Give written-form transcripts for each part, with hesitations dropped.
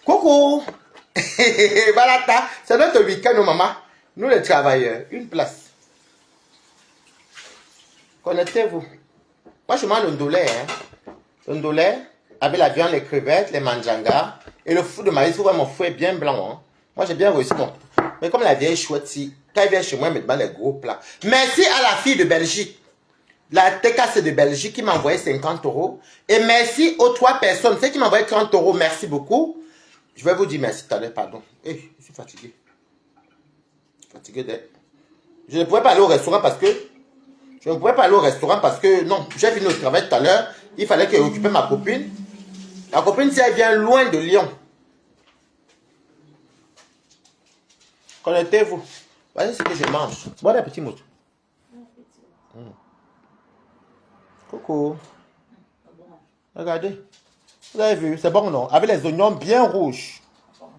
Coucou. Balata, c'est notre week-end, maman. Nous les travailleurs, une place. Connectez-vous. Moi, je mange le ndolé. Le ndolé, avec la viande, les crevettes, les manjangas et le fou de maïs. Vous voyez, mon fou est bien blanc. Hein. Moi, j'ai bien réussi mon. Mais comme la vieille chouette, si, quand elle vient chez moi, elle me demande les gros plats. Merci à la fille de Belgique. La TKC de Belgique qui m'a envoyé 50 €. Et merci aux 3 personnes. Ceux qui m'ont envoyé 30 €, merci beaucoup. Je vais vous dire merci tout à l'heure, pardon. Hey, je suis fatigué. Fatigué d'être. Je ne pouvais pas aller au restaurant parce que. Non, j'ai fini le travail tout à l'heure. Il fallait que j'occupe ma copine. La copine, si elle vient loin de Lyon. Connectez-vous. Voyez ce que je mange. Bon appétit, mouche. Coucou. Regardez. Vous avez vu, c'est bon, non? Avec les oignons bien rouges.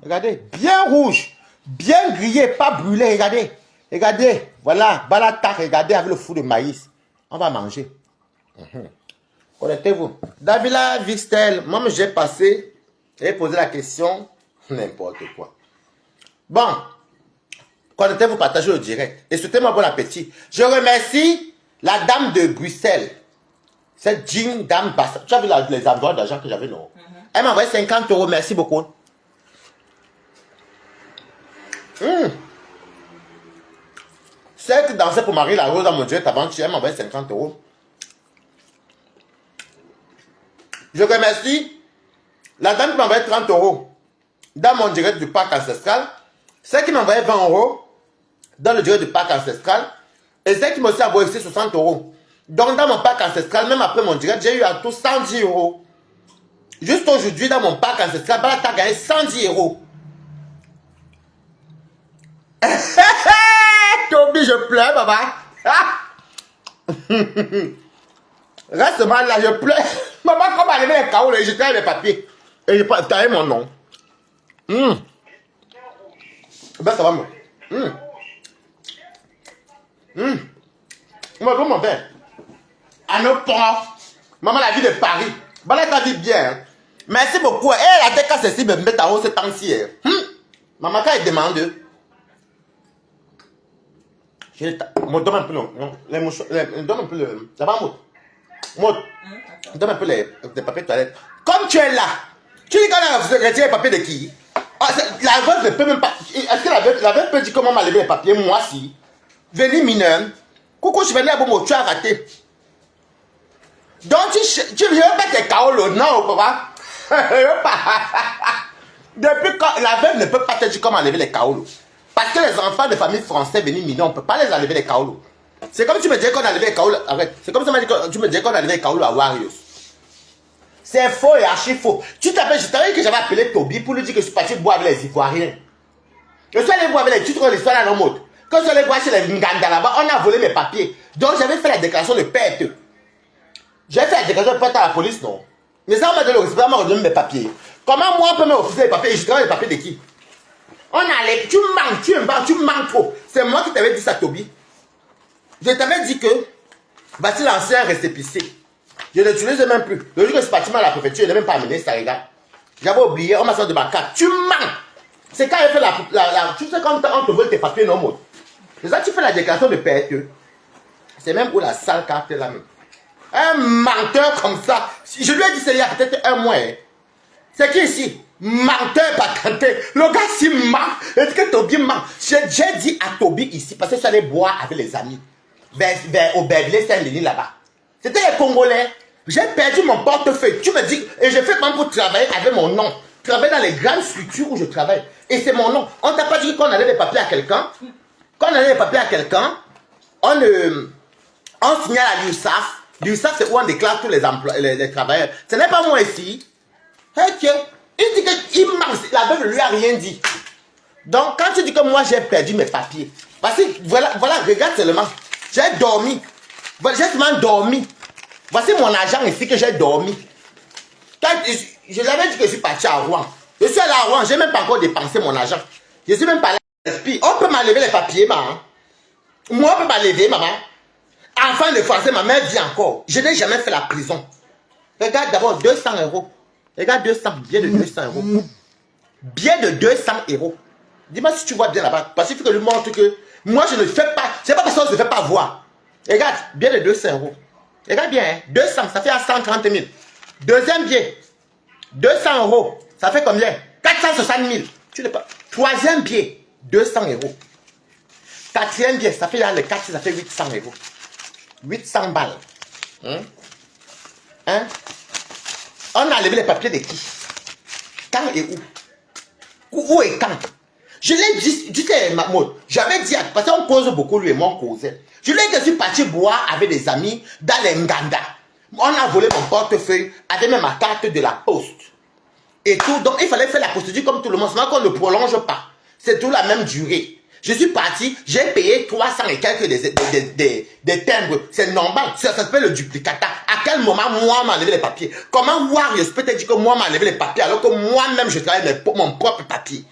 Regardez, bien rouges. Bien grillés, pas brûlés. Regardez. Regardez. Voilà. Balata, regardez avec le fou de maïs. On va manger. Connectez-vous. Davila Vistel. Moi, j'ai passé et posé la question. N'importe quoi. Bon. Connectez-vous, partagez le direct. Et souhaitez-moi bon appétit. Je remercie la dame de Bruxelles. Cette jean dame basse. Tu as vu les envois d'argent que j'avais, non? Elle m'a envoyé 50 €. Merci beaucoup. Celle qui dansait pour Marie la Rose dans mon direct avant-hier, elle m'a envoyé 50 €. Je remercie la dame qui m'a envoyé 30 € dans mon direct du parc ancestral. Celle qui m'a envoyé 20 € dans le direct du parc ancestral. Et celle qui m'a aussi envoyé 60 €. Donc, dans mon parc ancestral, même après mon direct, j'ai eu à tout 110 €. Juste aujourd'hui, dans mon parc ancestral, tu as gagné 110 €. Toby, je pleure, papa. Reste mal là, je pleure. Maman, comme elle avait les chaos, je travaille les papiers. Et je t'avais mon nom. Ben, ça va, moi. Moi, mon père. À nos ports. Maman, la vie de Paris. Voilà, ta vie bien. Merci beaucoup. Eh, la tête casse ici, me mettre en haut ce temps-ci. Maman, quand elle demande. Je donne un peu les mouchoirs. Donne un peu le. Ça va, donne un peu les papiers de toilette. Comme tu es là, tu dis qu'on a retiré les papiers de qui? La veuve ne peut même pas. Est-ce que la veuve peut dire comment m'a levé les papiers? Moi, si. Venez mineur. Coucou, je venais à Bomo, tu as raté. Donc, tu ne veux pas tes kaolos, non, papa? Depuis quand la veuve ne peut pas te dire comment enlever les kaolos. Parce que les enfants de famille française venus mineurs, on ne peut pas les enlever les kaolos. C'est comme si tu me disais qu'on a enlevé les kaolos. Arrête. C'est comme si tu me disais qu'on a enlevé les kaolos à Warriors. C'est faux et archi faux. Tu t'appelles, je t'avais dit que j'avais appelé Toby pour lui dire que je suis parti boire avec les Ivoiriens. Je suis allé boire avec les titres de l'histoire à l'homme. Quand je suis allé boire chez les Nganda là-bas, on a volé mes papiers. Donc j'avais fait la déclaration de perte. J'ai fait la déclaration de perte à la police, non? Mais ça m'a donné le respect, on m'a redonné mes papiers. Comment moi on peut me refuser les papiers? Et je travaille les papiers de qui? On allait, tu manques trop. C'est moi qui t'avais dit ça, Toby. Je t'avais dit que voici l'ancien récépissé. Je ne l'utilisais même plus. Le jour que ce bâtiment à la préfecture, je n'ai même pas amené ça, regarde. J'avais oublié, on m'a sorti de ma carte. Tu manques. C'est quand elle fait tu sais quand on te vole tes papiers, non, mode. C'est ça, tu fais la déclaration de perte. C'est même où la sale carte est là même. Un menteur comme ça. Je lui ai dit, c'est il y a peut-être un mois. C'est qui ici? Menteur patenté. Le gars s'il ment. Est-ce que Toby ment? J'ai dit à Toby ici, parce que je suis allé boire avec les amis. Au Beverly Saint-Denis là-bas. C'était les Congolais. J'ai perdu mon portefeuille. Tu me dis, et je fais même pour travailler avec mon nom. Travailler dans les grandes structures où je travaille. Et c'est mon nom. On t'a pas dit qu'on allait les papiers à quelqu'un. Quand on allait les papiers à quelqu'un, on signale à l'URSSAF. L'URSSAF, c'est où on déclare tous les travailleurs. Ce n'est pas moi ici. Ok. Il dit qu'il ment. La veuve ne lui a rien dit. Donc, quand tu dis que moi j'ai perdu mes papiers, parce que voilà, regarde seulement. J'ai dormi. J'ai seulement dormi. Voici mon argent ici que j'ai dormi. Quand je l'avais dit que je suis parti à Rouen. Je suis allé à Rouen, je n'ai même pas encore dépensé mon argent. Je suis même pas là. On peut m'enlever les papiers, maman. Moi, on peut m'enlever, maman. Enfant de français, ma mère vit encore. Je n'ai jamais fait la prison. Regarde d'abord 200 €. Regarde 200, bien de 200 €. Billet de 200 euros. Dis-moi si tu vois bien là-bas. Parce qu'il faut que je lui montre que moi, je ne fais pas. C'est pas parce que je ne fais pas voir. Regarde, billet de 200 euros. Regarde bien, hein, 200, ça fait à 130 000. Deuxième billet, 200 euros. Ça fait combien? 460 000. Tu n'es pas. Troisième billet, 200 euros. Quatrième billet, ça fait là, le 4, ça fait 800 euros. 800 balles. Hein? On a enlevé les papiers de qui? Quand et où? Où et quand? Je l'ai dit, tu sais, Mahmoud, j'avais dit, parce qu'on cause beaucoup, lui et moi, on causait. Je lui ai dit que je suis parti boire avec des amis dans les Nganda. On a volé mon portefeuille avec même ma carte de la poste. Et tout, donc il fallait faire la procédure comme tout le monde, sinon qu'on ne prolonge pas. C'est tout la même durée. Je suis parti, j'ai payé 300 et quelques des timbres. C'est normal, ça s'appelle le duplicata. À quel moment moi m'a enlevé les papiers? Comment Warriors peut te dire que moi m'a enlevé les papiers alors que moi-même je travaille mon propre papier?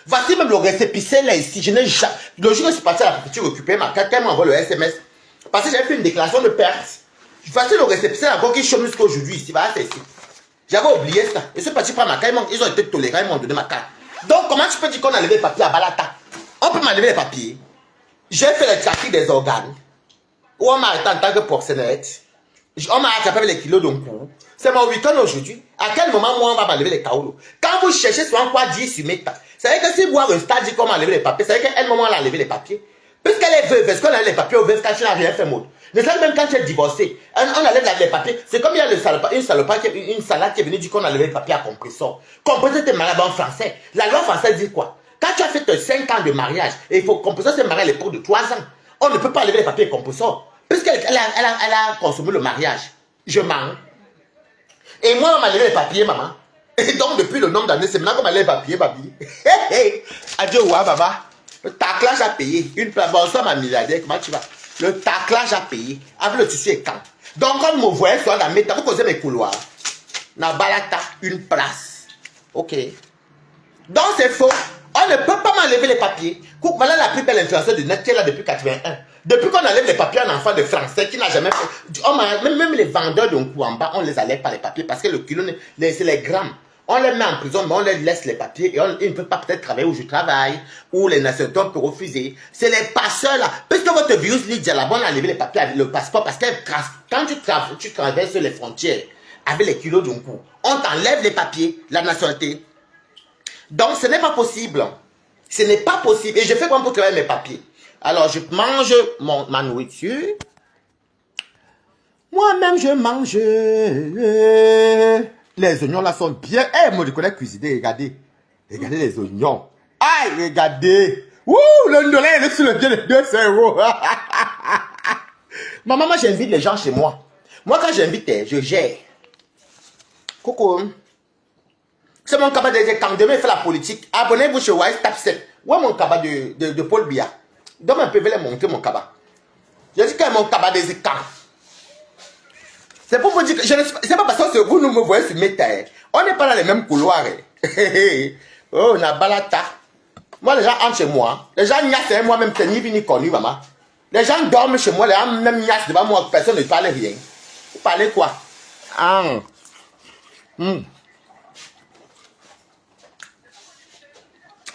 Voici même le récépissé là ici. Je n'ai jamais. Le jour où je suis parti à la préfecture récupérer ma carte, elle m'envoie le SMS. Parce que j'avais fait une déclaration de perte. Voici le récépissé là qui chôme jusqu'à aujourd'hui ici. Voilà, c'est ici. J'avais oublié ça. Je suis parti prendre ma carte. Ils ont été tolérants, ils m'ont donné ma carte. Donc, comment tu peux dire qu'on a enlevé les papiers à Balata? On peut m'enlever les papiers. J'ai fait le trafic des organes. Ou on m'a arrêté en tant que proxénète. On m'a attrapé avec les kilos d'un coup. C'est mon week-end aujourd'hui. À quel moment, moi, on va m'enlever les kaolos? Quand vous cherchez sur un quoi dire sur mes tas, c'est vrai que si vous avez un stade dit qu'on m'a enlevé les papiers, c'est vrai qu'à un moment, on a enlevé les papiers. Puisqu'elle est veuve, est-ce qu'on a les papiers aux veuves quand tu n'as rien fait, mode? Ne serait même quand tu es divorcé, on enlève les papiers. C'est comme il y a une salade qui est venue dire qu'on enlève les papiers à compresseur. Compresseur, c'est mariage en français. La loi française dit quoi? Quand tu as fait 5 ans de mariage, et il faut compresseur se marier à l'époque de 3 ans, on ne peut pas enlever les papiers compresseur. Puisqu'elle a consommé le mariage. Je mens. Et moi, on m'a enlevé les papiers, maman. Et donc, depuis le nombre d'années, c'est maintenant qu'on m'a enlevé les papiers, baby. Adieu, ouais, baba. Le taclage à payer. Une place. Bon, ça, ma milliardaire, comment tu vas? Le taclage à payer. Avec le tissu et quand. Donc, quand vous me voyez sur la méta, vous causez mes couloirs. Na balata, une place. Ok. Donc, c'est faux. On ne peut pas m'enlever les papiers. Voilà la plus belle influenceuse du net qui est là depuis 81. Depuis qu'on enlève les papiers à un enfant de français qui n'a jamais fait. Même les vendeurs d'un coup en bas, on les enlève pas les papiers parce que le kilo, c'est les grammes. On les met en prison, mais on les laisse les papiers et ils ne peuvent pas peut-être travailler où je travaille, où les nationaux peuvent refuser. C'est les passeurs là. Puisque votre virus Lydia là-bas, on a enlevé les papiers avec le passeport parce que quand tu traverses les frontières avec les kilos d'un coup, on t'enlève les papiers, la nationalité. Donc ce n'est pas possible. Ce n'est pas possible. Et je fais comment pour travailler mes papiers? Alors je mange ma nourriture. Moi-même je mange. Les oignons là sont bien. Eh, moi je connais cuisiner, regardez. Regardez les oignons. Aïe, regardez. Ouh, le ndolé est sur le pied de 200 euros. Maman, moi j'invite les gens chez moi. Moi quand j'invite, je gère. Coucou. C'est mon cabas quand demain fait la politique. Abonnez-vous chez Wise Tap 7. Où est mon cabas de Paul Biya? Donc un peu, je vais montrer mon cabas. Je dis que mon cabas des camps. C'est pour vous dire que je ne sais pas parce que vous nous me voyez sur mes terres. On n'est pas dans les mêmes couloirs. Oh, on a balata. Moi, les gens entrent chez moi. Les gens niassent moi-même, c'est ni vu ni connu, maman. Les gens dorment chez moi, les gens même niassent devant moi, personne ne parle rien. Vous parlez quoi? Ah.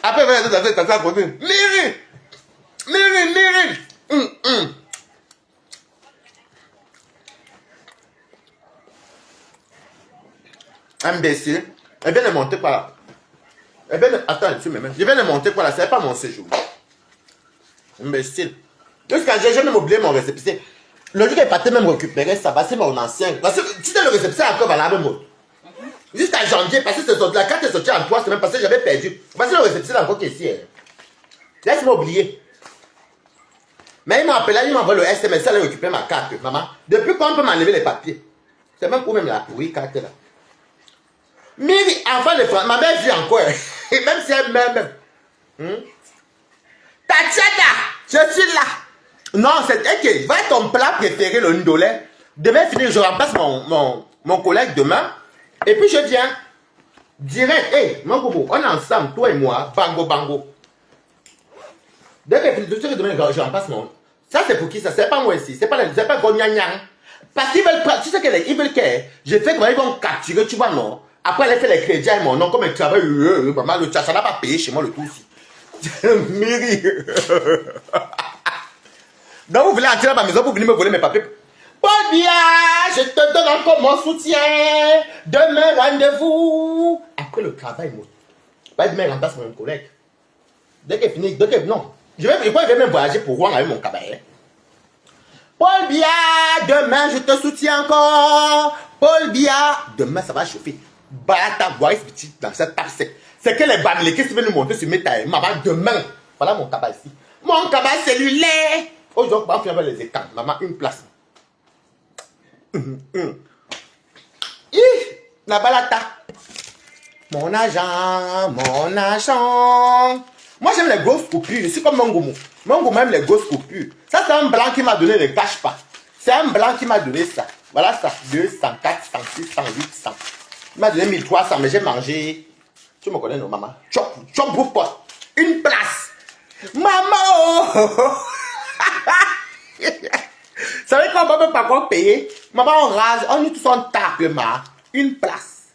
Après, vous avez fait ça pour dire, Miri! Imbécile. Elle vient de monter par là. Elle vient de... Attends, tu me mets. Je viens de monter par là, c'est pas mon séjour. Imbécile. Jusqu'à j'ai jamais oublié mon récépissé. Le jour qu'elle partait même récupérer ça, c'est mon ancien. Parce que tu sais, le récépissé encore valable, moi. Jusqu'à janvier, parce que la carte est sortie en 3 semaines, parce que j'avais perdu. Parce que le récépissé encore qui est ici. Laisse-moi oublier. Mais il m'a appelé, il m'a envoyé le SMS, il a récupéré ma carte, maman. Depuis quand on peut m'enlever les papiers? C'est même pour même la pourrie carte là. Miri, enfant de France, ma mère vit encore. Et même si elle m'aime. Tatiana, je suis là. Non, c'est ok. Va ton plat préféré, le ndolé. Demain, finir, je remplace mon collègue demain. Et puis je viens. Direct, hey, mon bobo, on est ensemble, toi et moi, bango bango. Dès que demain, je remplace mon. Ça, c'est pour qui ça? C'est pas moi ici. C'est pas Gonyanyang. Parce qu'ils veulent. Tu sais qu'ils veulent que. Je fais comment ils vont capturer, tu vois, non? Après, elle a fait les crédits à mon nom, comme elle travaille, maman, le tcha, ça n'a pas payé chez moi le tout aussi. Miri. Donc, vous voulez entrer dans ma maison pour venir me voler mes papiers. Paul Biya, je te donne encore mon soutien. Demain, rendez-vous. Après le travail, moi. Pas demain, remplace mon collègue. Dès qu'elle finit, non. Je vais même voyager pour Rouen avec mon cabaret. Paul Biya, demain, je te soutiens encore. Paul Biya, demain, ça va chauffer. Balata, voice petit dans cette table sec. C'est que les bamlékés qui veulent nous monter sur mes tailles. Maman, demain, voilà mon cabas ici. Mon cabas cellulaire. Aujourd'hui, on va faire les écrans. Maman, une place. La balata. Mon agent, mon agent. Moi, j'aime les grosses coupures. Je suis comme Mongomo. Mongomo aime les grosses coupures. Ça, c'est un blanc qui m'a donné, ne cache pas. C'est un blanc qui m'a donné ça. Voilà ça. 200, 400, 600, 800. Il m'a donné 1300, mais j'ai mangé. Tu me connais, non, maman? Chop, chop, pot. Une place. Maman! Vous savez qu'on ne peut pas encore payer? Maman, on rase, on est tous en tape, ma. Une place.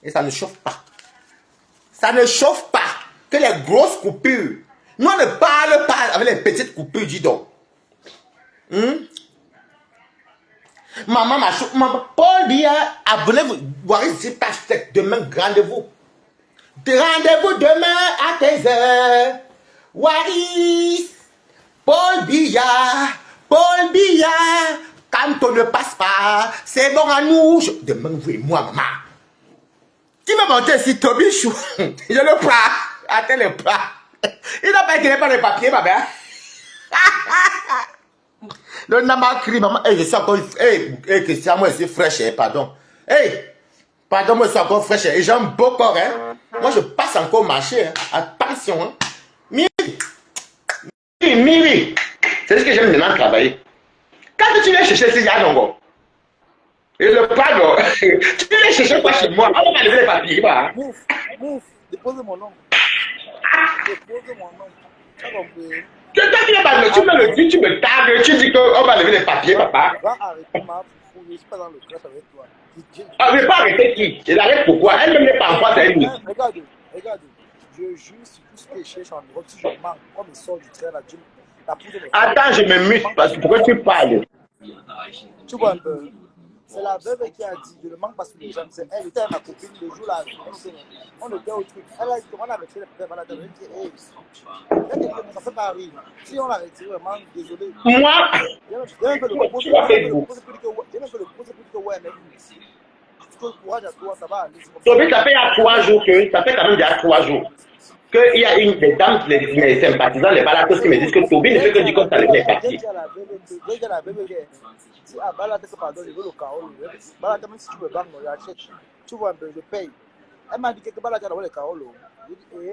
Et ça ne chauffe pas. Ça ne chauffe pas. Que les grosses coupures. Nous, on ne parle pas avec les petites coupures, dis donc. Maman, maman, Paul Biya, abonnez-vous. Voyez si demain, rendez-vous. Rendez-vous demain à 15h. Waris, Paul Biya, quand on ne passe pas, c'est bon à nous. Demain, vous et moi, maman. Qui m'a monté ici, Toby Chou? Je le prends. Attends le prends. Il n'a pas écrit par les papiers, ma mère. Le nama crie, maman. Hey, je suis encore. Hey, Christian, moi, je suis fraîche, pardon. Hey, pardon, moi, je suis encore fraîche. Et j'aime beaucoup, hein. Moi, je passe encore marcher. Hein. Attention, hein. Miri. C'est ce que j'aime maintenant travailler. Quand tu viens chercher ces Yanongo, et le pardon, tu viens chercher quoi chez moi? On va lever les papiers, bah. Mouf, déposez mon nom. Déposez mon nom. Ça va me. Tu me le dis, tu me tagues, tu dis qu'on va lever les papiers, papa. Va arrêter ma fouille, je suis pas dans le clash avec toi. Ah, mais pas arrêter qui? Je l'arrête pourquoi? Elle ne me met pas en face à elle. Regarde. Je juge sur tout ce que je cherche en Europe. Si je manque, comme il sort du train, la poudre. Attends, je me mute parce que pourquoi tu parles? Tu vois un peu. C'est la veuve qui a dit, je ne manque pas sur les gens. C'est elle était ma copine le jour là. On était au truc. Elle a dit, on a retiré le problème. Elle a dit, hey, ça fait pas rire. Si on l'a retiré, vraiment, désolé. Moi, j'ai même fait le proposer pour dire que ouais, mais tu as courage à toi, ça va aller. Toby, ça fait il y a 3 jours que, ça fait quand même il y a 3 jours. Qu'il y a une des dames, les sympathisants, les balatos qui me disent que Toby ne fait que dire comme ça les papiers. Si à Balata, pardon, je veux le chaos. Balata, même si tu veux vendre, j'achète. Tu vois un peu, je paye. Elle m'a dit que Balata a le chaos. Je dis,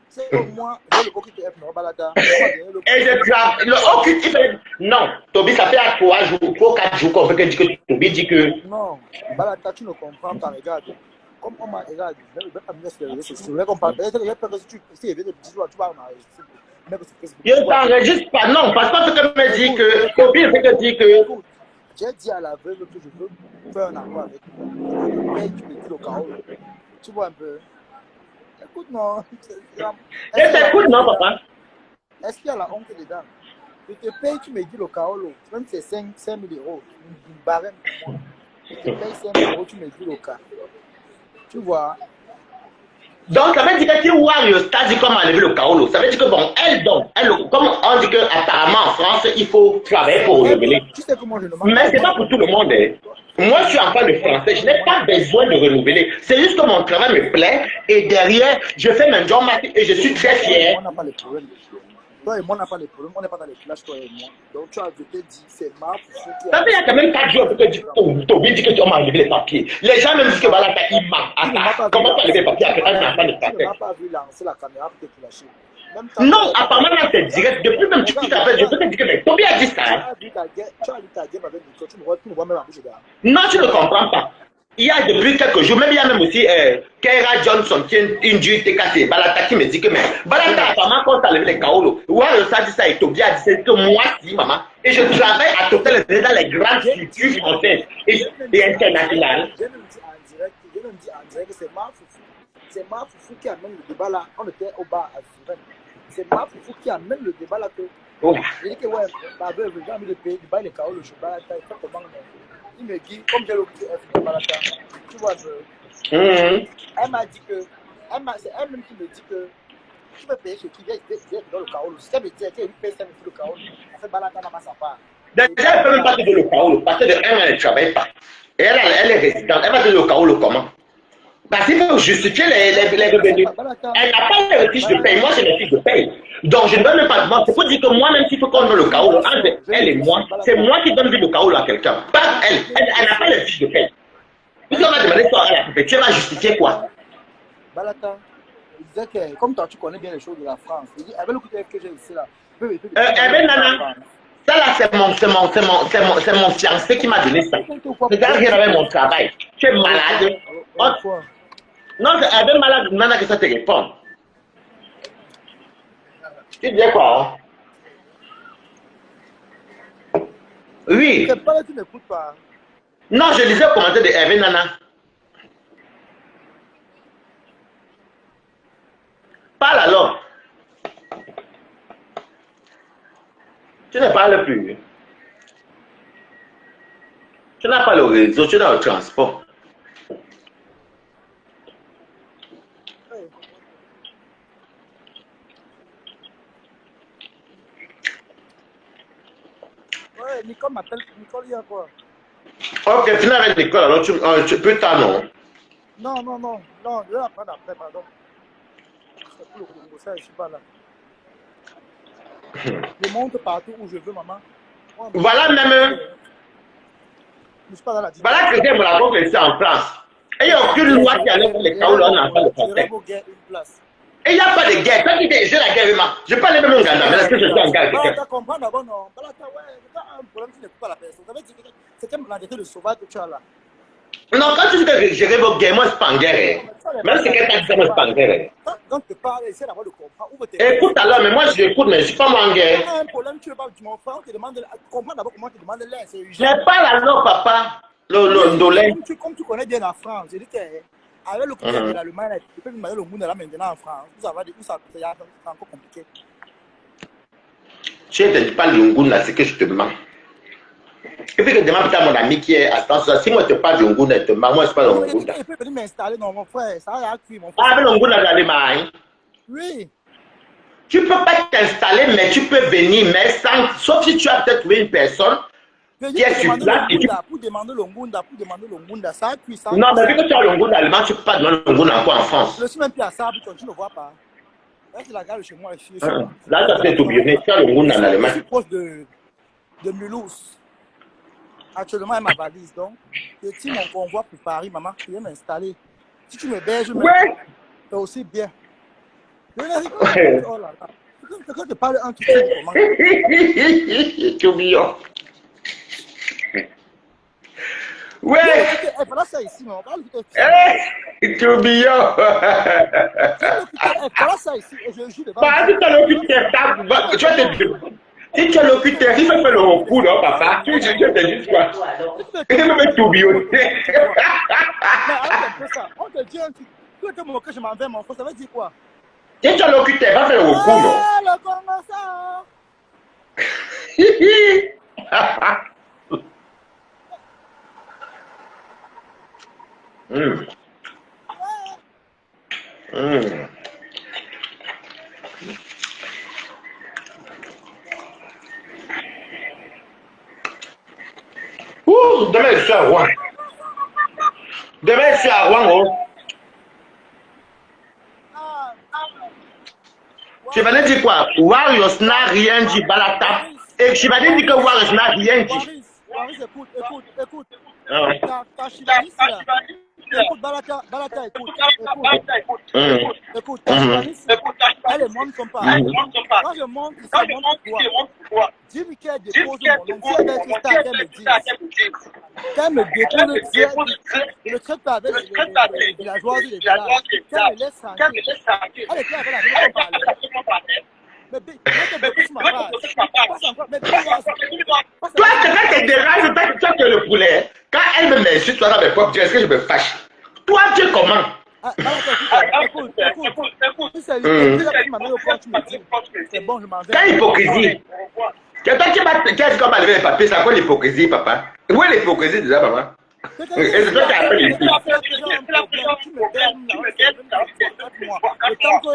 c'est au moins, le coquille de F, non, Balata. Et je travaille. Le coquille, il fait. Non, Toby, ça fait à 3 jours, 3 ou 4 jours qu'on fait que Toby dit que. Non, Balata, tu ne comprends pas, regarde. Comme on m'a regardé, je vais pas me laisser les réseaux sociaux. Je comprends pas. Je ne t'enregistre pas, non, parce que tu me dis que. Toby, il fait que dire que. J'ai dit à la veuve que je veux faire un accord avec toi. Et tu me dis le chaos. Tu vois un peu. Écoute, non. Et t'écoutes, non, papa? Est-ce qu'il y a la honte dedans? Je te paye, tu me dis le chaos. Même si c'est 5 000 €. Une barème pour moi. Je te paye 5 000 €, tu me dis le cas. Tu vois? Donc, ça veut dire que si Warriors t'a dit comment enlever le chaos, ça veut dire que bon, elle, comme on dit qu'apparemment en France, il faut travailler pour renouveler. Tu sais que moi, je ne Mais c'est pas pour tout le monde. Hein. Moi, je suis enfant de français, je n'ai pas besoin de renouveler. C'est juste que mon travail me plaît et derrière, je fais mon job et je suis très fier. On n'a pas les problèmes. Toi et moi, on n'a pas les problèmes. On n'est pas dans les clashs, toi et moi. Donc, tu as dit, c'est marre pour ceux qui. Ça fait il y a quand même 4 jours que Toby dit que tu m'as enlevé les papiers. Les gens me disent que voilà, il ment. Comment tu as enlevé les papiers après un enfant de français? Tu n'as pas vu lancer la caméra pour te flasher. Non, apparemment, là, c'est direct. Depuis même tu t'appelles, je peux te dire que mais Toby a dit ça. Tu as dit ta gueule avec Nico, tu me vois même en bouche de non, tu ne comprends pas. Il y a depuis quelques jours, même il y a même aussi Keira Johnson qui est une dure TKC. Balata qui me dit que mais Balata apparemment quand tu as levé les kaolos. Ouais, ça dit ça et Toby a dit c'est que moi si maman. Et je travaille à Total dans les grandes structures françaises et internationales. J'ai même dit en j'ai même dit en direct que c'est Mafoufou. C'est Mafoufou qui amène le débat là. On était au bar à Suven. C'est Mafoufou qui amène le débat là que. Oh. Il dit que ouais, Babel veut jamais le payer, il baille les chaos, le cheval, il fait comment. Il me dit, comme j'ai le F de Balata, tu vois, elle m'a dit que. C'est elle-même qui me dit que. Tu peux payer chez qui vient dans le chaos. Si elle me dit qu'elle paye 5 le chaos, elle fait Balata n'a pas sa part. Déjà, elle ne peut même pas te dire le chaos, parce que de un, elle ne travaille pas. Et elle est résidente. Elle va te dire le chaos, comment? Parce qu'il faut justifier les revenus. Elle n'a pas les fiches de paye. Moi, j'ai les fiches de paye. Donc, je ne donne même pas de moi. C'est pour dire que moi-même, s'il faut qu'on donne le chaos, entre elle et moi, c'est moi qui donne le chaos à quelqu'un. Pas elle. Elle n'a pas les fiches de paye. Puisqu'on va demander ça à la poupée, tu vas justifier quoi? Balata, il disait que, comme toi, tu connais bien les choses de la France. Il dit, avec le coup de que j'ai ici là. Nana. Ça là, c'est mon fiancé qui m'a donné ça. Regarde, rien avec mon travail. Tu es malade. Non, c'est avec malade, Nana, que ça te répond. Tu dis quoi? Oui. Tu n'écoutes pas. Non, je lisais le commentaire de Hervé Nana. Parle alors. Tu ne parles plus. Tu n'as pas le réseau, tu n'as le transport. Ouais, Nicole m'appelle. Nicole, il y a quoi? Ok, finis avec Nicole, alors tu peux t'en non? Non, je vais apprendre après, pardon. C'est pour le Congo, ça, je suis pas là. Je monte partout où je veux, maman. Voilà même. Je suis pas dans la Voilà que j'ai la banque ici en France. Et il n'y a aucune loi qui enlève les cas où on a pas de français. Et il n'y a pas de guerre. Quand tu dis j'ai la guerre, je parle même mon gars, mais est-ce que je suis en guerre avec quelqu'un? Tu comprends d'abord, non? Tu as un problème, tu n'écoutes pas la personne. Ça veut dire que c'est comme l'entité de sauvage que tu as là. Non, quand tu dis que j'ai vos guerres, moi, je suis pas en guerre. Même si quelqu'un dit ça, moi, je suis pas en guerre. Quand tu parles, essaie d'abord de comprendre. Écoute alors, mais moi, j'écoute, mais je ne suis pas moi en guerre. Tu as un problème, tu veux pas, tu m'en fais, on te demande, comprends d'abord comment tu demandes l'air. Je parle alors, papa. Comme tu connais bien la France, je dis que avec le côté de l'Allemagne, tu peux me demander le monde là maintenant en France. Vous savez, c'est encore compliqué. Tu ne dis pas le Ngoun là, c'est que je te demande. Et puis que demande à mon ami qui est à temps, si moi je te parle de Ngoun, je te demande, moi je parle de Ngoun. Il peut venir m'installer, non, mon frère, ça va cuire, mon frère. Ah, mais le Ngoun là, l'Allemagne. Oui. Tu ne peux pas t'installer, mais tu peux venir, mais sauf si tu as peut-être trouvé une personne qui est sur place. Pour demander le Ngunda, ça cuit, ça. Non, mais vu que tu as le Ngoun allemand, tu ne peux pas demander le Ngoun encore en France. Je suis même plus à ça, tu ne vois pas. Là, c'est la gare chez moi. Là, tu as fait tout bien, tu as le Ngoun en allemand. Je suis proche de Mulhouse. Actuellement, elle ma valise, donc je tire mon convoi pour Paris, maman, je viens m'installer. Si tu me berges, c'est aussi bien. Oh là là. Quand tu parles un tout petit peu, comment? Tu oublies. Ouais. Elle fera ça ici, non? Tu oublies. Elle fera ça ici, et je joue devant. Bah, si tu as l'occupé, tu vas te dire. Si tu as l'occupé, il faut faire le recours, non, papa? Tu te dis quoi? Et tu me t'oublies. On te dit un truc. Que je m'en vais, mon frère, ça veut dire quoi? Si tu as l'occupé, va faire le recours, non? Le Congo, ça! Ouh, demain je suis à Rouen. Demain je suis à Rouen, oh. Tu vas dire quoi? Warriors n'a rien dit, Balata. Et tu vas dire que Warriors n'a rien dit. Waris, écoute. Ta chibaniste là. Écoute, Balata, écoute. Écoute, ta chibaniste, elle et moi ne sont pas. Moi je monte ici, je monte toi. Dis-lui qu'elle dépose mon nom. Si elle est star, qu'elle me dise. Qu'elle me dépose le traite avec les villageois du village. Qu'elle me laisse tranquille. Elle était avec la vie qu'on parlait. Mais tu m'as pas. Toi, c'est ça qui te dérange, toi que le poulet. Quand elle me m'insulte, toi, dans mes propres, est-ce que je me fâche? Toi, tu es comment? Écoute. Si c'est déjà que tu m'amènes au port, tu me dis, c'est bon, je m'en vais. Quelle hypocrisie? Toi, qu'est-ce qu'on va lever les papiers? C'est quoi l'hypocrisie, papa? Où est l'hypocrisie déjà, papa? Et c'est toi qui as fait l'ici.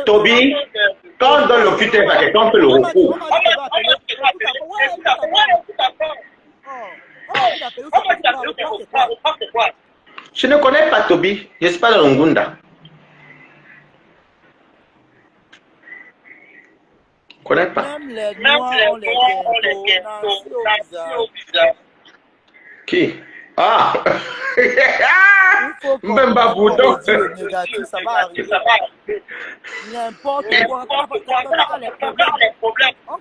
Toby, quand on donne le critère, on fait le recours. Je ne connais pas Toby. Je ne suis pas dans Ngunda. Je ne connais pas. Même les noirs ont les au visage. Qui? Ah! Mbemba Boudon. Ça va arriver. N'importe quoi. Les problèmes. On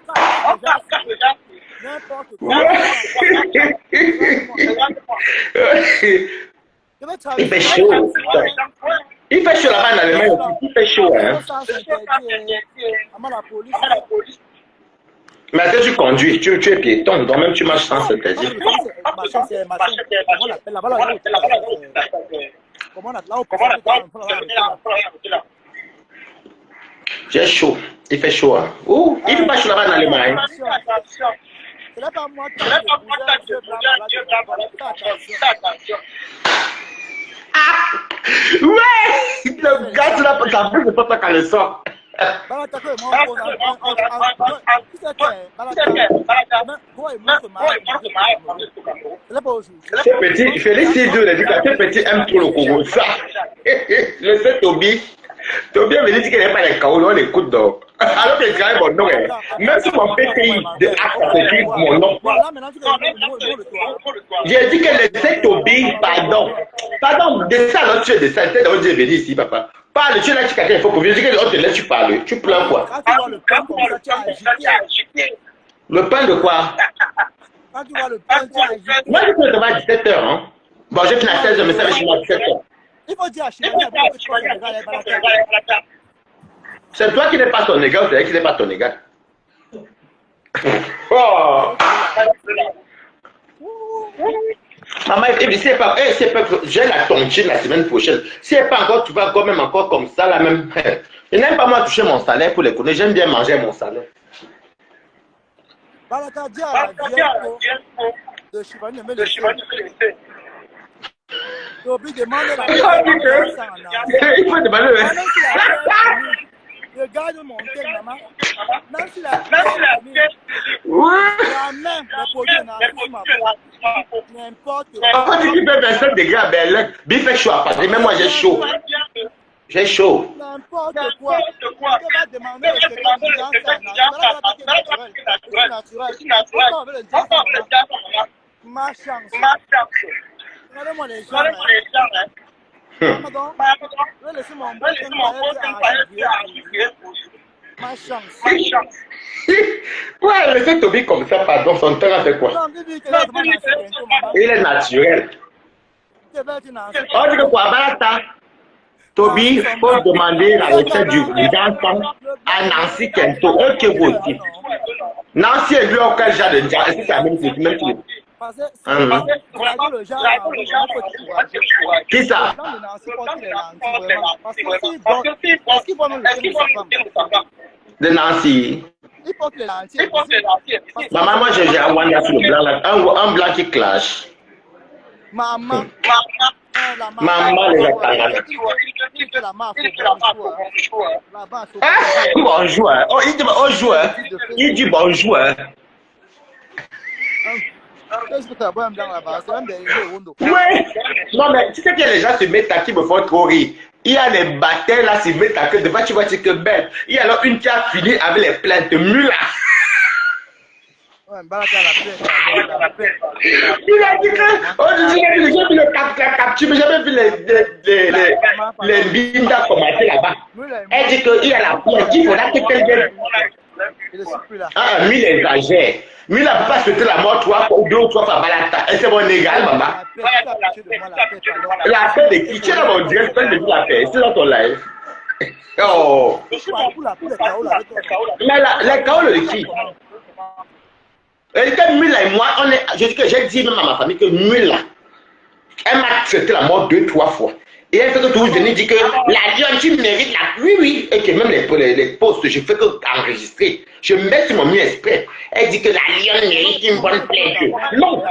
cache déjà. N'importe quoi. Il fait chaud. Il fait chaud là-bas en Allemagne. Il fait chaud. Hein? Mais est-ce que tu conduis? Tu es piéton, donc même tu marches sans s'interdire. J'ai chaud. Il fait chaud. Hein? Ouh, il fait pas chaud là-bas en Allemagne. Ah! Ouais! Le gars, là, ça fait pas ta caleçon. Ce petit, Félix Sidou, il dit que ce petit aime trop le Congo. Ça, le sais Toby. Toby me dit qu'il n'est pas les chaos, on l'écoute donc. Alors qu'il travaille mon nom. Même si mon PTI de acte s'écrit mon nom. J'ai dit que le sais Toby, pardon. Pardon, de ça, là, tu es de ça. Tu es de Dieu béni ici, papa. Parle, tu es là, tu quelqu'un, il faut que je dis que on te laisse, tu parles. Tu pleures quoi? Le pain de quoi? Quand tu vois le pain, tu as agité. Moi, je peux te voir à 17h. Hein? Bon, j'ai fini à 16h, mais ça va chez moi à 17h. Il faut dire à Chimania que tu vas. C'est toi qui n'es pas ton égal, c'est elle qui n'est pas ton égal. Oh! Maman, c'est pas, j'ai la tontine la semaine prochaine. Si elle pas encore, tu vas encore même encore comme ça, la même. Je n'aime pas moi toucher mon salaire pour les connaître. J'aime bien manger mon salaire. De Chivani, mais il faut demander le gars de mon thème, maman. Même si la même la produit n'importe quoi. Quand tu peux 27 degrés à Berlin, il fait chaud à Paris, même moi j'ai chaud. J'ai chaud. N'importe quoi. Tu vas demander ma chance. Regardez-moi les gens. Je vais laisser mon bon ma chance. Ouais, laissez Toby comme ça, pardon, son temps a fait quoi? Il est naturel. On dit que quoi, Balata? Toby, il faut demander la recette du enfant à Nancy Kento, un Kéboti. Nancy est lui auquel j'ai de dire, est-ce que c'est la même chose, même chose? Qui ça? De Nancy. Maman, moi j'ai un Wanda sur le blanc, là, un blanc qui clash. Maman. Maman, les attendants. Bonjour. Oh, il dit bonjour. Il dit bonjour. Ouais. Non, mais tu sais que les gens se mettent à qui me font trop rire. Il y a les batailles là, se mettent à que devant, tu vois, c'est que bête. Il y a alors une qui a fini avec les plaintes de mula. Il a dit que, oh, j'ai vu le capture, mais j'ai jamais vu les bindas commenter là-bas. Elle dit qu'il y a la plainte, il faudra que quelqu'un. Ah, Mille exagère. Mille n'a pas souhaité la mort 3 ou 2 ou 3 fois Balata. Et c'est mon égal, maman. La paix de qui? Tu es dans mon direct, tu peux me dire la paix. C'est dans ton live. Oh. Mais les kaolos de qui? Mula et moi, je dis que j'ai dit même à ma famille que Mula, elle m'a traité la mort 2-3 fois. Et elle fait que toujours venir dire que la lionne, tu mérites la. Oui, oui. Et que même les posts, je fais que enregistrer. Je me mets sur mon mieux exprès. Elle dit que la lionne mérite une bonne plainte. Non.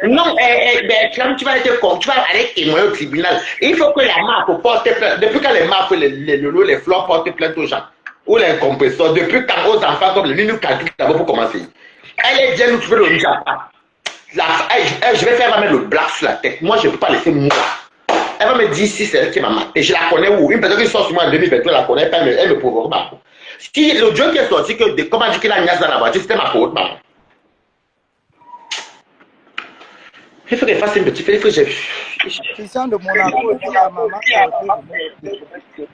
Non, ben, tu vas aller témoigner au tribunal. Il faut que la marque porte plainte. Depuis quand les marques, les fleurs portent plainte aux gens, ou les compresseurs, depuis quand aux enfants comme le Ninu Katu, d'abord pour commencer. Elle est bien nous trouver le Njapa. Je vais faire elle va mettre le black sur la tête. Moi, je ne peux pas laisser moi. Elle va me dire si c'est elle qui m'a maté. Je la connais où? Une personne qui sort sur moi en 2023, je la connais pas, elle me provoque pas. Si l'audio qui est sorti, comment dire qu'il a niaise dans la voiture, c'était ma faute, maman. Il faut qu'elle fasse une petite. Il faut que j'ai. Christian de Monaco et puis à maman qui a été.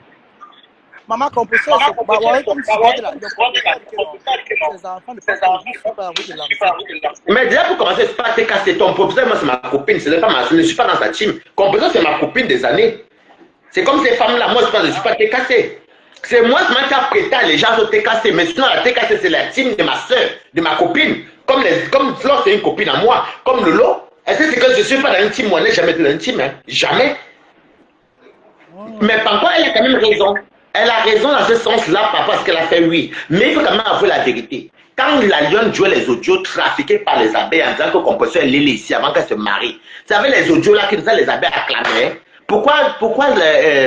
Maman, compresseur, c'est pas ouais, comme tu vois de la. Les enfants ne peuvent pas avoir de l'argent. Mais déjà pour commencer, c'est pas TKC. Ton professeur, moi c'est ma copine, ce n'est pas ma. Je ne suis pas dans sa team. Compresseur, c'est ma copine des années. C'est comme ces femmes-là, moi je ne suis pas TKC. C'est moi qui a prêté les gens au TKC. Mais sinon, la TKC, c'est la team de ma soeur, de ma copine. Comme Flore, c'est une copine à moi. Comme Lolo. Est-ce que c'est que je ne suis pas dans une team? Moi, je n'ai jamais été dans une team. Hein? Jamais. Mais par contre, elle a quand même raison. Elle a raison dans ce sens-là, parce qu'elle a fait oui. Mais il faut quand même avouer la vérité. Quand la lionne jouait les audios trafiqués par les abeilles en disant que compositeur est l'île ici avant qu'elle se marie, vous savez les audios là qui nous a les abeilles acclamés. Pourquoi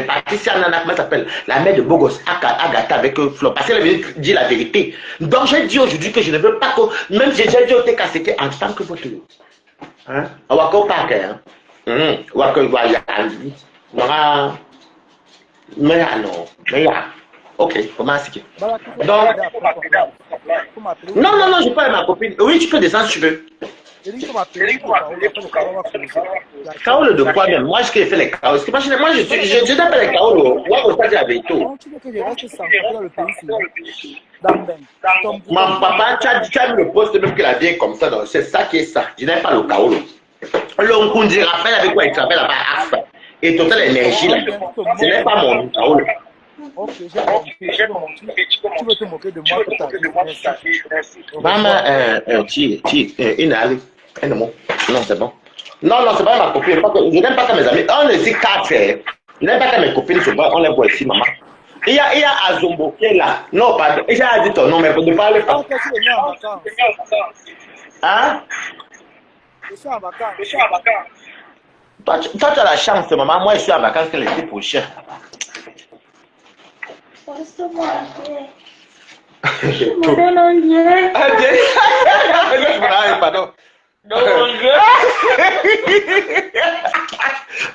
Patricia Nana, comment s'appelle, la mère de Bogos, Agatha avec Flo, parce qu'elle avait dit la vérité. Donc j'ai dit aujourd'hui que je ne veux pas que, même si j'ai dit au TKCK en tant que votre. Hein? On va qu'on parle, hein? On va qu'on voit, mais non, mais là, ok, comment c'est que. Donc, non, je peux aller ma copine. Oui, tu peux descendre si tu veux. Kaolo de quoi même? Moi, je fais les kaolo. Moi, je t'appelle les kaolo. Moi, au stade de la veto. Mon papa, tu as mis le poste même que la vieille comme ça. C'est ça qui est ça. Je n'aime pas le kaolo. Le Nkundi rappelle avec quoi il travaille là-bas à AFA. Et Total Énergie là. Ce n'est pas mon kaolo. Ok, j'ai compris. Tu veux te moquer de moi tout à l'heure. Maman, une allée. Non, c'est bon. Non, c'est pas ma copine. Je n'aime pas que mes amis. On est ici quatre. Je n'aime pas que mes copines se battent. On les voit ici, maman. Il y a Azumbo qui est là. Non, pardon. J'ai dit ton nom, mais pour ne parler pas. Ok, tu es venu en vacances. Hein? Je suis en vacances. Toi, tu as la chance, maman. Moi, je suis en vacances l'été prochain. Passe-moi je me donne un bien. Pardon.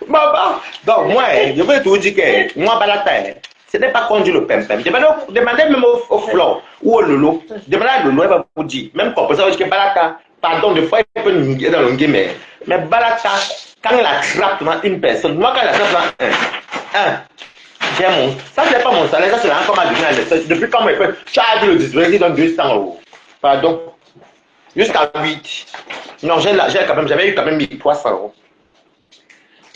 Maman, donc moi, je veux te dire que moi, Balata, ce n'est pas conduire le pem-pem. Demandez même au Flore ou au Lolo. Demandez à Lolo, elle va vous dire. Même quand ça, je dis que Balata, pardon, des fois, il peut nous guider dans le game. Mais Balata, quand il attrape dans une personne, moi, quand il attrape dans un, ça, c'est pas mon salaire, ça, c'est encore ma devenu. Depuis quand je peux charger le distributeur qui donne 200 €. Pardon. Jusqu'à 8. Non, j'avais eu quand même 1300 €.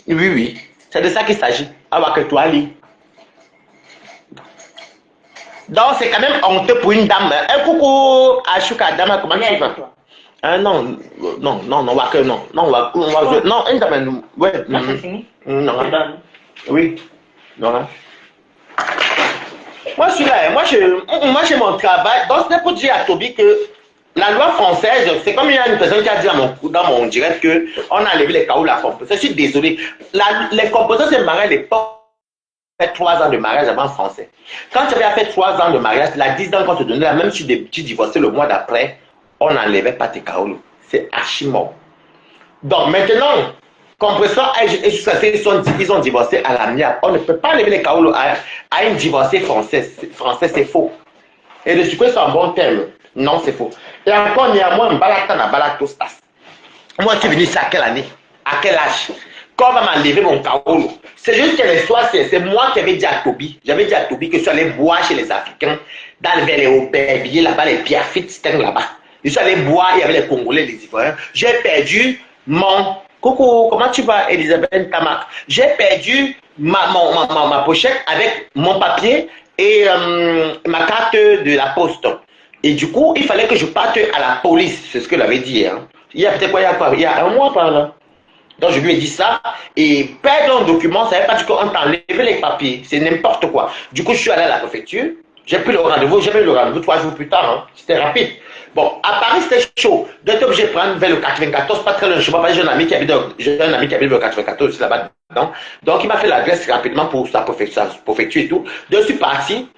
Oui. C'est de ça qu'il s'agit. Avoir que toi, Ali. Donc, c'est quand même honteux pour une dame. Un coucou, Ashuka, dame, comment tu vas? Non, une dame, ouais. Non, oui. Non, moi, je suis là. Moi, j'ai mon travail. Donc, c'est pour dire à Toby que la loi française, c'est comme il y a une personne qui a dit dans mon direct qu'on a enlevé les KO la composition. Je suis désolé. Les compositions, c'est mariage à l'époque. Fait 3 ans de mariage avant français. Quand tu avais fait 3 ans de mariage, la 10 ans qu'on te donnait, même si tu divorçais le mois d'après, on n'enlevait pas tes KO. C'est archi mort. Donc, maintenant, compresseur et jusqu'à ils ont divorcé à l'amiable. On ne peut pas enlever les KO à une divorcée française. Français, c'est faux. Et le sucre, c'est un bon terme. Non, c'est faux. Et encore, néanmoins, Balatostas. Moi, tu es venu ici à quelle année? À quel âge? Quand on va m'enlever mon kaolo? C'est juste que l'histoire, c'est moi qui avais dit à Toby. J'avais dit à Toby que je suis allé boire chez les Africains, dans les Aubervilliers, là-bas, les pierres fites, là-bas. Je suis allé boire, il y avait les Congolais, les Ivoiriens. J'ai perdu mon. Coucou, comment tu vas, Elisabeth Tamak? J'ai perdu ma pochette avec mon papier et ma carte de la poste. Et du coup, il fallait que je parte à la police. C'est ce que j'avais dit. Hein. Il y a peut-être quoi, il y a un mois par là. Donc je lui ai dit ça, et perdre un document, ça ne veut pas dire qu'on t'a enlevé les papiers, c'est n'importe quoi. Du coup, je suis allé à la préfecture, j'ai pris le rendez-vous, j'ai pris le rendez-vous 3 jours plus tard, hein. C'était rapide. Bon, à Paris, c'était chaud. Donc, j'étais obligé de prendre vers le 94, pas très loin de chez moi, j'ai un ami qui habite vers le 94, c'est là-bas dedans. Donc, il m'a fait l'adresse rapidement pour sa préfecture et tout. Donc, je suis parti,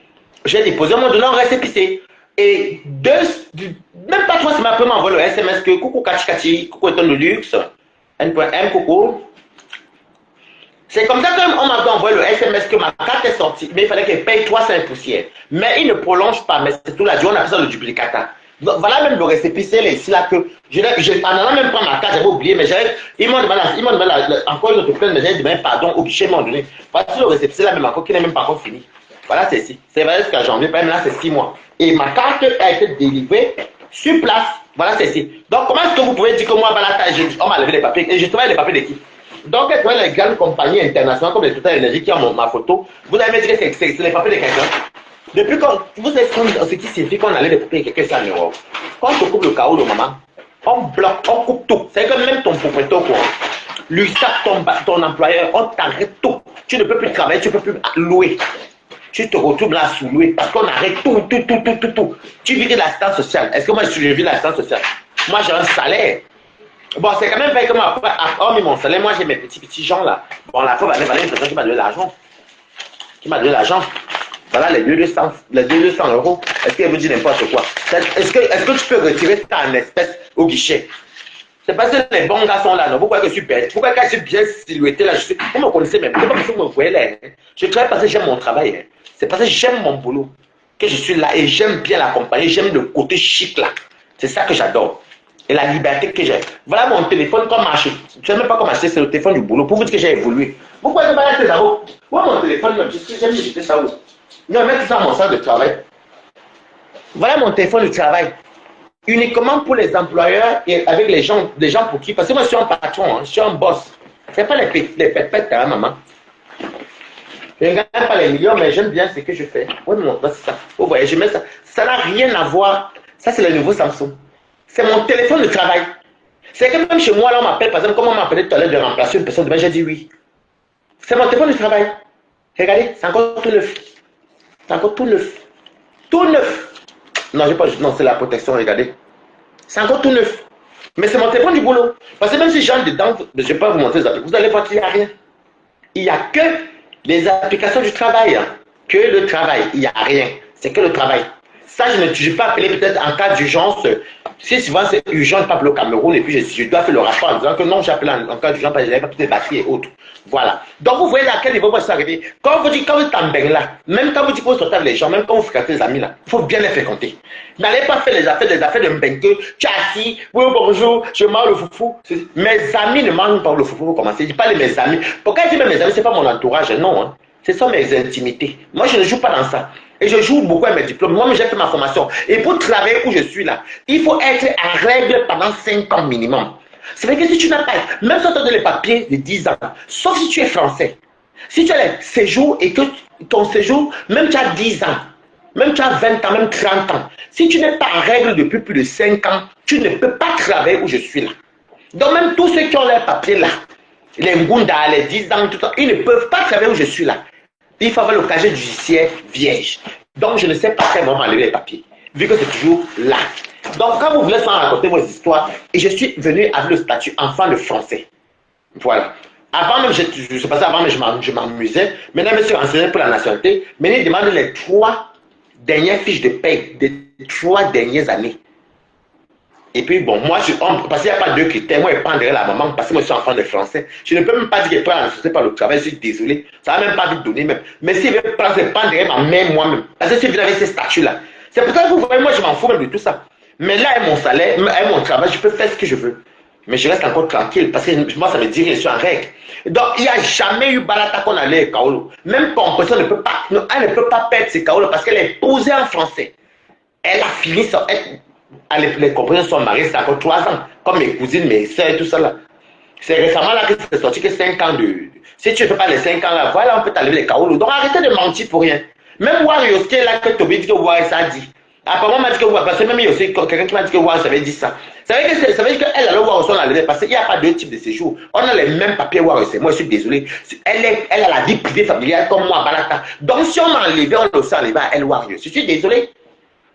j'ai déposé, à un moment donné, on reste épicé. Et même pas 3 semaines après, m'a envoyé le SMS que coucou Kachikati, coucou Eton de luxe, N.M, coucou. C'est comme ça qu'on m'a envoyé le SMS que ma carte est sortie, mais il fallait qu'elle paye 300 poussières. Mais il ne prolonge pas, mais c'est tout là, on appelle ça le duplicata. Donc, voilà même le récépissé ici là que en allant même prendre ma carte, j'avais oublié, mais ils m'ont demandé encore une autre plainte, mais j'ai demandé pardon au guichet, ils m'ont donné. Voici le récépissé là même encore qui n'est même pas encore fini. Voilà, c'est ici. C'est vrai jusqu'à janvier, même là c'est 6 mois. Et ma carte a été délivrée sur place. Voilà, c'est ici. Donc, comment est-ce que vous pouvez dire que moi, on m'a levé les papiers, et je travaille les papiers de qui? Donc, quand les grandes compagnies internationales comme les Total Energy qui ont ma photo, vous avez dit que c'est les papiers de quelqu'un. Depuis quand vous savez ce qui signifie qu'on allait les papiers de quelqu'un, c'est en Europe. Quand on coupe le chaos de maman, on bloque, on coupe tout. C'est que même ton propriétaire, l'URSSAF, ton employeur, on t'arrête tout. Tu ne peux plus travailler, tu ne peux plus louer. Tu te retrouves là sous-loué parce qu'on arrête tout. Tu vis de l'assistance sociale. Est-ce que moi je vis de l'assistance sociale? Moi j'ai un salaire. Bon, c'est quand même fait que moi, après avoir mis mon salaire, moi j'ai mes petits gens là. Bon, la fois, il y a une personne qui m'a donné l'argent. Voilà les 200 euros. Est-ce qu'elle vous dit n'importe quoi? Est-ce que tu peux retirer ça en espèces au guichet? C'est parce que les bons gars sont là, non? Pourquoi que je suis bête? Pourquoi que je suis bien silhouetté là? Vous me connaissez même. C'est pas parce que vous me voyez là. Hein? Je travaille parce que j'aime mon travail. Hein? C'est parce que j'aime mon boulot que je suis là et j'aime bien la compagnie. J'aime le côté chic là. C'est ça que j'adore. Et la liberté que j'ai. Voilà mon téléphone comme marché. Tu ne sais même pas comment acheter, c'est le téléphone du boulot. Pour vous dire que j'ai évolué. Pourquoi ne pas acheter ça? Voilà mon téléphone même. J'aime jeter ça où? Non, mets tout ça dans mon sac de travail. Voilà mon téléphone de travail. Uniquement pour les employeurs et avec les gens pour qui. Parce que moi, je suis un patron, hein, je suis un boss. Ce n'est pas les pépettes, hein, maman. Je ne gagne pas les millions, mais j'aime bien ce que je fais. Oui, mon boss, c'est ça. Vous voyez, je mets ça. Ça n'a rien à voir. Ça, c'est le nouveau Samsung. C'est mon téléphone de travail. C'est que même chez moi, là, on m'appelle, par exemple, comme on m'a appelé tout à l'heure de remplacer une personne demain, j'ai dit oui. C'est mon téléphone de travail. Regardez, c'est encore tout neuf. C'est encore tout neuf. Tout neuf. Non, non, c'est la protection, regardez. C'est encore tout neuf. Mais c'est mon téléphone du boulot. Parce que même si j'entre dedans, je ne vais pas vous montrer les applications. Vous allez voir qu'il n'y a rien. Il n'y a que les applications du travail. Hein. Que le travail. Il n'y a rien. C'est que le travail. Ça, je peux appeler peut-être en cas d'urgence. Si souvent c'est urgent, je peux appeler au Cameroun et puis je dois faire le rapport en disant que non, j'appelle en cas d'urgence parce que je n'avais pas de batterie et autres. Voilà. Donc vous voyez à quel niveau moi je suis arrivé. Quand vous êtes en bain là, même quand vous dites que vous sortez avec les gens, même quand vous fréquentez les amis là, il faut bien les fréquenter. N'allez pas faire les affaires de mbengue, tu es assis, oui bonjour, je mange le foufou. Mes amis ne mangent pas le foufou pour commencer. Je dis pas mes amis. Pourquoi je dis mes amis, c'est pas mon entourage, non. Hein. Ce sont mes intimités. Moi je ne joue pas dans ça. Et je joue beaucoup avec mes diplômes. Moi, j'ai fait ma formation. Et pour travailler où je suis là, il faut être en règle pendant 5 ans minimum. C'est vrai que si tu n'as pas, même si tu as les papiers de 10 ans, sauf si tu es français, si tu as les séjours et que ton séjour, même tu as 10 ans, même tu as 20 ans, même 30 ans, si tu n'es pas en règle depuis plus de 5 ans, tu ne peux pas travailler où je suis là. Donc même tous ceux qui ont les papiers là, les Ngunda, les 10 ans, tout ça, ils ne peuvent pas travailler où je suis là. Il faut avoir le casier judiciaire vierge. Donc, je ne sais pas quel moment enlever les papiers, vu que c'est toujours là. Donc, quand vous voulez s'en raconter vos histoires, et je suis venu avec le statut enfant de français. Voilà. Avant même, je sais pas ça, avant même, je m'amusais. Maintenant, je me suis renseigné pour la nationalité. Maintenant, il demande les 3 dernières fiches de paie des 3 dernières années. Et puis, bon, moi, parce qu'il n'y a pas 2 critères, moi, je prendrai la maman parce que moi, je suis enfant de français. Je ne peux même pas dire que je prends la société par le travail, je suis désolé. Ça ne va même pas vous donner même. Mais si je prends, je prendrai ma mère moi-même. Parce que si vous avez ces statuts-là. C'est pour ça que vous voyez, moi, je m'en fous même de tout ça. Mais là, avec mon salaire, avec mon travail, je peux faire ce que je veux. Mais je reste encore tranquille parce que moi, ça me dit que je suis en règle. Donc, il n'y a jamais eu Balata qu'on allait à Kaolo. Même Pomposo ne peut pas, elle ne peut pas perdre ses Kaolo parce qu'elle est posée en français. Elle a fini son. Les compagnies sont mariées, ça encore 3 ans. Comme mes cousines, mes soeurs et tout ça là. C'est récemment là que c'est sorti que 5 ans de. Si tu ne fais pas les 5 ans là, voilà, on peut t'enlever les Kaolo. Donc arrêtez de mentir pour rien. Même Warioske là que Tobi dit que Warioske a dit. Apparemment, m'a dit que ouais, parce que même il y a aussi quelqu'un qui m'a dit que ouais, ça veut dire ça. Ça veut dire qu'elle allait voir son enlevé parce qu'il n'y a pas deux types de séjour. On a les mêmes papiers voir aussi. Moi, je suis désolé. Elle a la vie privée familiale comme moi, Balaka. Donc, si on m'a enlevé, on le sait enlever à elle Warriors. Je suis désolé.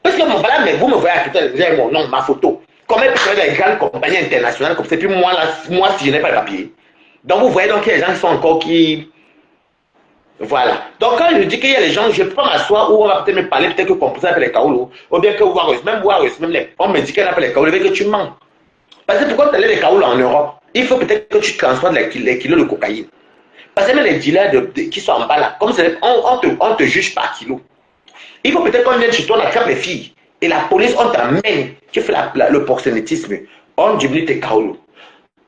Parce que voilà, mais vous me voyez à côté, vous avez mon nom, ma photo. Comment peut faire des grandes compagnies internationales comme ça? Puis moi, là, moi, si je n'ai pas de papier. Donc, vous voyez, donc, il y a des gens qui sont encore qui. Voilà. Donc, quand je dis qu'il y a les gens, je peux pas m'asseoir où on va peut-être me parler, peut-être que composer avec les Kaolo, ou bien que Warriors, même on me dit qu'elle appelle les Kaolo, que tu mens. Parce que pourquoi tu as les Kaolo en Europe, il faut peut-être que tu transportes les kilos de cocaïne. Parce que même les dealers qui sont en bas là, comme on te juge par kilo. Il faut peut-être qu'on vienne chez toi, on attrape les filles. Et la police, on t'amène. Tu fais le proxénétisme. On diminue tes Kaolo.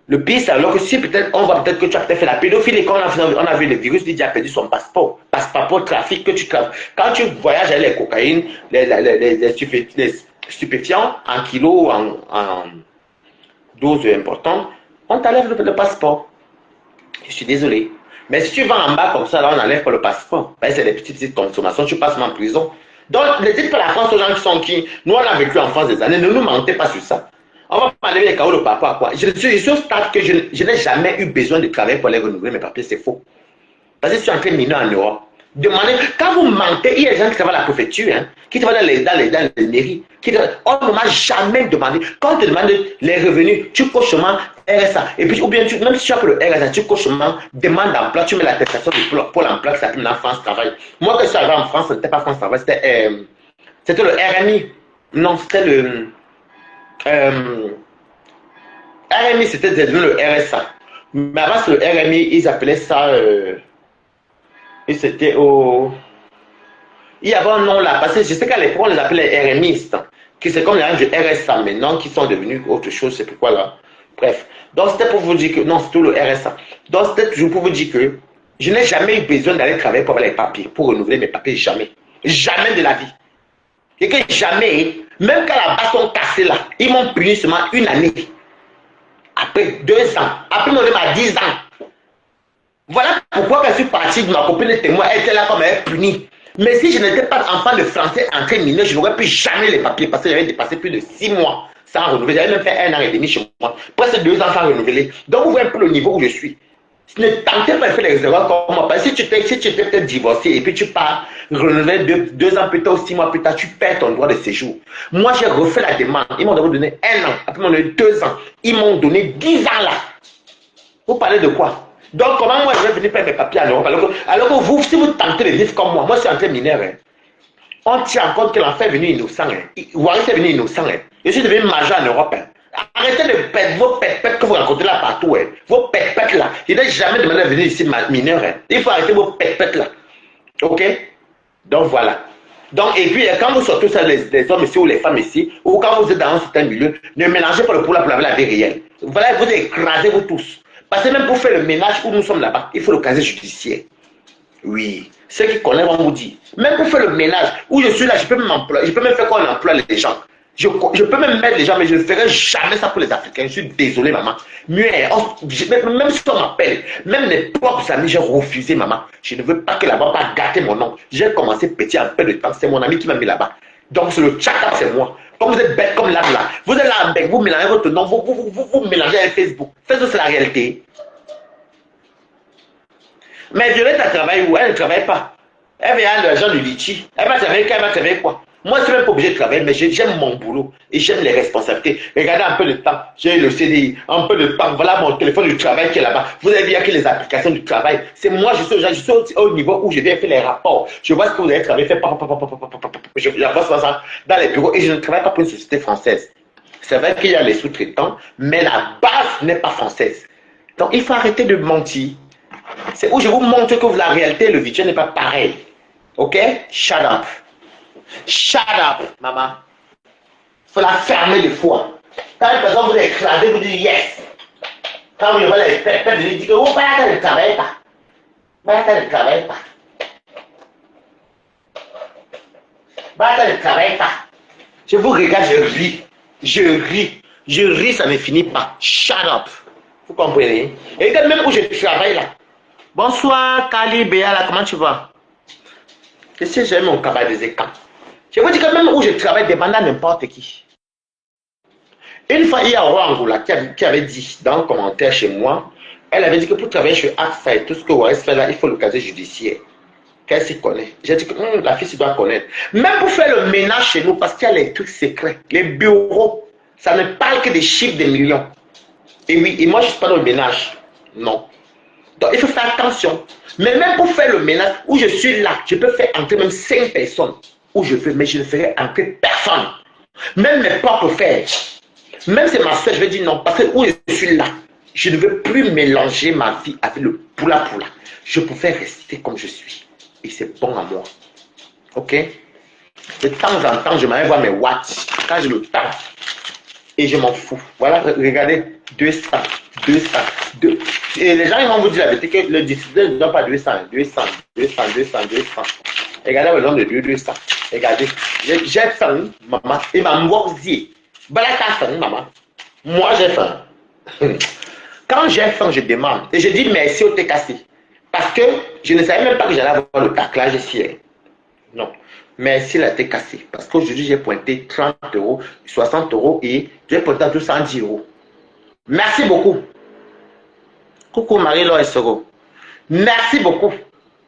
Le pire, c'est alors que si peut-être, on voit peut-être que tu as peut-être fait la pédophilie et quand on a vu le virus, il a perdu son passeport. Passeport trafic que tu travailles. Quand tu voyages avec les cocaïnes, les stupéfiants en kilos, en doses importantes, on t'enlève le passeport. Je suis désolé. Mais si tu vas en bas comme ça, là, on n'enlève pas le passeport. Ben, c'est des petites consommations, tu passes en prison. Donc, ne dites pas la France aux gens qui sont qui. Nous, on a vécu en France des années, ne nous mentez pas sur ça. On va pas enlever les KO par rapport à quoi. Je suis au stade que je n'ai jamais eu besoin de travailler pour les renouveler mes papiers, c'est faux. Parce que je suis entré mineur en Europe. Demandez, quand vous mentez, il y a des gens qui travaillent à la préfecture, hein, qui travaillent dans les mairies. On ne m'a jamais demandé. Quand on te demande les revenus, tu coches seulement RSA. Et puis, ou bien, même si tu as que le RSA, tu coches seulement demande d'emploi, tu mets l'attestation de Pôle emploi qui s'appelle en France Travail. Moi, quand je suis arrivé en France, ce n'était pas France Travail, c'était le RMI. Non, c'était le. RMI, c'était devenu le RSA. Mais avant, le RMI, ils appelaient ça. Et c'était au. Il y avait un nom là, parce que je sais qu'à l'époque, on les appelait les RMistes, qui c'est comme les gens du RSA maintenant, qui sont devenus autre chose, c'est pourquoi là. Bref. Donc, c'était pour vous dire que. Non, c'était le RSA. Donc, c'était toujours pour vous dire que je n'ai jamais eu besoin d'aller travailler pour avoir les papiers, pour renouveler mes papiers, jamais. Jamais de la vie. Et que jamais, même quand la base sont cassés là, ils m'ont puni seulement une année. Après 2 ans. Après, on m'a 10 ans. Voilà pourquoi quand je suis parti de ma copine de témoin, elle était là comme elle est punie. Mais si je n'étais pas enfant de français entré mineur, je n'aurais plus jamais les papiers parce que j'avais dépassé plus de 6 mois sans renouveler. J'avais même fait 1 an et demi chez moi. Presque 2 ans sans renouveler. Donc vous voyez un peu le niveau où je suis. Ne tentez pas de faire les erreurs comme moi. Parce que si tu étais peut-être divorcé et puis tu pars renouveler 2 ans plus tard ou 6 mois plus tard, tu perds ton droit de séjour. Moi, j'ai refait la demande. Ils m'ont donné 1 an. Après, ils m'ont donné 2 ans. Ils m'ont donné 10 ans là. Vous parlez de quoi? Donc, comment moi je vais venir faire mes papiers en Europe alors que vous, si vous tentez de vivre comme moi je suis entré mineur. Hein. On tient en compte que l'enfant est venu innocent. Hein. Warren est venu innocent. Hein. Je suis devenu majeur en Europe. Hein. Arrêtez de perdre vos pètes que vous rencontrez là partout. Hein. Vos pètes là. Je n'ai jamais demandé à venir ici mineur. Hein. Il faut arrêter vos pètes là. Ok? Donc voilà. Donc, et puis, quand vous sortez ça, les hommes ici ou les femmes ici, ou quand vous êtes dans un certain milieu, ne mélangez pas le poulet pour la vie réelle. Voilà, vous écrasez vous tous. Parce que même pour faire le ménage où nous sommes là-bas, il faut le casier judiciaire. Oui, ceux qui connaissent vont vous dire. Même pour faire le ménage où je suis là, je peux même faire qu'on emploie les gens. Je peux même mettre les gens, mais je ne ferai jamais ça pour les Africains. Je suis désolé, maman. Mieux, même si on m'appelle, même mes propres amis, j'ai refusé, maman. Je ne veux pas que là-bas pas gâter mon nom. J'ai commencé petit un peu de temps. C'est mon ami qui m'a mis là-bas. Donc, c'est le check-up, c'est moi. Comme vous êtes bête comme là, vous êtes là avec vous mélangez votre nom, vous mélangez avec Facebook. Facebook, c'est la réalité. Mais Violette, elle travaille où? Elle ne travaille pas. Elle vient de l'argent du litchi. Elle va travailler quand? Elle va travailler quoi? Moi, je ne suis même pas obligé de travailler, mais j'aime mon boulot et j'aime les responsabilités. Regardez un peu de temps. J'ai le CDI, un peu de temps. Voilà mon téléphone du travail qui est là-bas. Vous avez vu que les applications du travail. C'est moi, je suis au niveau où je viens faire les rapports. Je vois ce que vous avez travaillé, fait. Je vois ça dans les bureaux et je ne travaille pas pour une société française. C'est vrai qu'il y a les sous-traitants, mais la base n'est pas française. Donc, il faut arrêter de mentir. C'est où je vous montre que la réalité et le virtuel n'est pas pareil. Ok? Shut up. Shut up, maman. Il faut la fermer des fois. Quand une personne vous écraser, vous dites yes. Quand vous voyez les pètes, vous dites que vous ne travaillez pas. Ne travaillez pas. Ne travaillez pas. Je vous regarde, je ris. Je ris, ça ne finit pas. Shut up. Vous comprenez? Et regarde même où je travaille là. Bonsoir, Kali, Béa, là, comment tu vas? Je sais, j'ai mon cabas des écans. Je vous dis que même où je travaille, demande à n'importe qui. Une fois, il y a Aurore Angoula qui avait dit dans un commentaire chez moi, elle avait dit que pour travailler chez AXA et tout ce que Waris fait là, il faut le casier judiciaire. Qu'elle s'y connaît. J'ai dit que la fille s'y doit connaître. Même pour faire le ménage chez nous, parce qu'il y a les trucs secrets, les bureaux, ça ne parle que des chiffres des millions. Et oui, et moi je ne suis pas dans le ménage. Non. Donc il faut faire attention. Mais même pour faire le ménage, où je suis là, je peux faire entrer même 5 personnes. Où je veux, mais je ne ferai entrer personne. Même mes propres frères. Même c'est ma soeur, je vais dire non, parce que où je suis là, je ne veux plus mélanger ma vie avec le poula. Je préfère rester comme je suis. Et c'est bon à moi. Ok? De temps en temps, je m'arrive voir mes watts. Quand j'ai le temps. Et je m'en fous. Voilà, regardez. 200. Et les gens, ils vont vous dire la vérité que le distributeur ne donne pas 200. Regardez le nom de 200. Regardez. J'ai faim, maman. Et ma mort dit. Balaka faim, maman. Moi, j'ai faim. Quand j'ai faim, je demande. Et je dis merci au TKC. Parce que je ne savais même pas que j'allais avoir le taclage ici. Non. Merci la TKC. Parce qu'aujourd'hui, j'ai pointé 30 euros, 60 euros et j'ai pointé à 210 euros. Merci beaucoup. Coucou Marie-Laure et Soro. Merci beaucoup.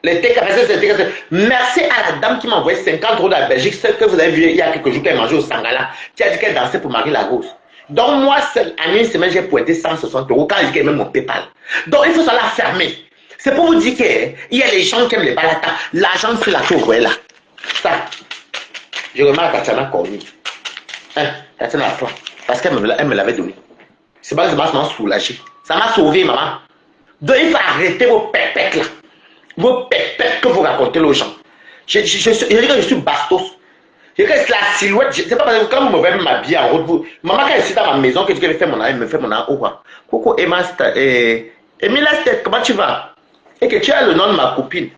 Les TKC. Merci à la dame qui m'a envoyé 50 euros de la Belgique. Celle que vous avez vu il y a quelques jours qu'elle mangeait au Sangala. Qui a dit qu'elle dansait pour Marie Lagose. Donc moi, en une semaine, j'ai pointé 160 euros quand elle dit qu'elle aime mon PayPal. Donc il faut ça la fermer. C'est pour vous dire qu'il y a les gens qui aiment les balatas. L'argent sur la tour, là. Ça, je remarque à Tatiana Corny. Tatiana Afro. Parce qu'elle me l'avait donné. C'est pas que ça m'a soulagé. Ça m'a sauvé, maman. Donc il faut arrêter vos pépettes là. Vos pépettes que vous racontez aux gens. Je dis que je suis bastos. Je dis que la silhouette. C'est pas parce que quand vous me voyez m'habiller en route, vous. Maman, quand elle est dans ma maison, que je vais faire mon âme, me fait mon âme. Coucou Emma, Emila, comment tu vas? Et que tu as le nom de ma copine.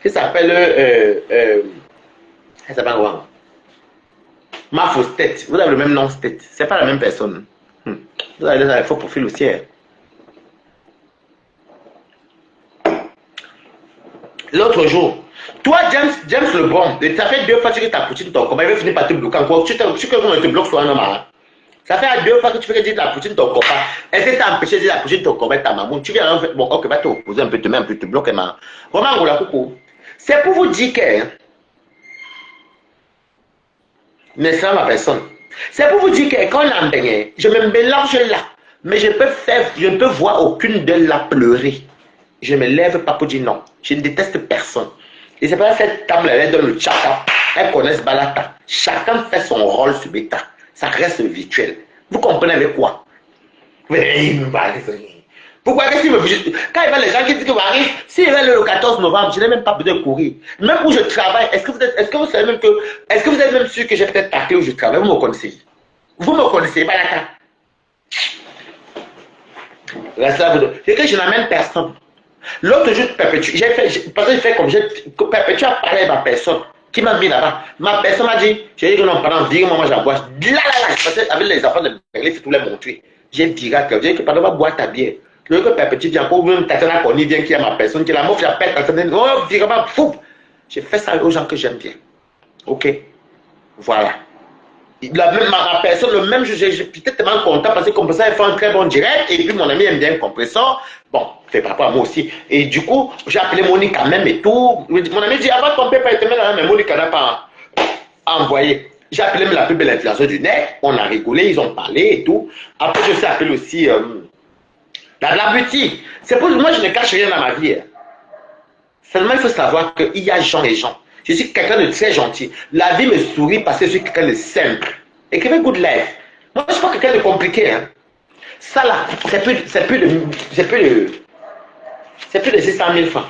Qui s'appelle. Elle s'appelle comment? Ma fausse tête. Vous avez le même nom, tête. C'est pas la même personne. Vous avez un faux profil aussi. L'autre jour, toi, James le bon, ça fait 2 fois que tu as poutine ton combat, il va finir par te bloquer encore. Tu te bloques sur un homme. Ça fait 2 fois que tu fais dire la poutine ton combat. Est-ce que tu as empêché de dire la poutine ton combat ta maman? Tu viens en fait, bon, ok, va te reposer un peu, te mets un peu, te bloquer ma. Comment on la coucou? C'est pour vous dire que. Mais c'est ma personne. C'est pour vous dire que quand on a baigné, je me mélange là. Mais je ne peux voir aucune d'elles la pleurer. Je ne me lève pas pour dire non. Je ne déteste personne. Et c'est pas cette table elle est dans le chat. Elles connaissent Balata. Chacun fait son rôle sur Beta. Ça reste virtuel. Vous comprenez avec quoi? Pourquoi quand il y a les gens qui disent que s'il va le 14 novembre, je n'ai même pas besoin de courir. Même où je travaille, est-ce que vous savez même que, est-ce que vous êtes même sûr que j'ai peut-être taclé où je travaille? Vous me connaissez. Vous me connaissez, Balata. Reste là, c'est que je n'amène personne. L'autre jour, Perpétue, parce que j'ai fait comme Perpétue a parlé à ma personne qui m'a mis là-bas. Ma personne m'a dit, j'ai dit que non, pendant 10 mois, j'en bois. Là, parce qu'avec les enfants de Berlin, c'est tout les montrer. J'ai dit que j'ai dit que pendant ma boîte ta bière. Le que Perpétue dit encore, même Tatiana Corny vient qui est ma personne, qui est la meuf, j'appelle Tatiana, oh, vraiment fou. J'ai fait ça aux gens que j'aime bien. Ok? Voilà. Ma personne, le même jour, j'étais tellement content parce que comme ça, il fait un très bon direct. Et puis mon ami aime bien le compresseur. Bon, c'est par rapport à moi aussi. Et du coup, j'ai appelé Monique quand même et tout. Mon ami dit, avant ton père, il te met là, mais Monique n'a pas envoyé. J'ai appelé la plus belle influenceuse du net. On a rigolé, ils ont parlé et tout. Après, je suis appelé aussi la boutique. C'est pour moi, je ne cache rien dans ma vie. Seulement, il faut savoir qu'il y a gens et gens. Je suis quelqu'un de très gentil. La vie me sourit parce que je suis quelqu'un de simple. Écrivez good life. Moi, je ne suis pas quelqu'un de compliqué. Hein. Ça là, c'est plus de 600 000 francs.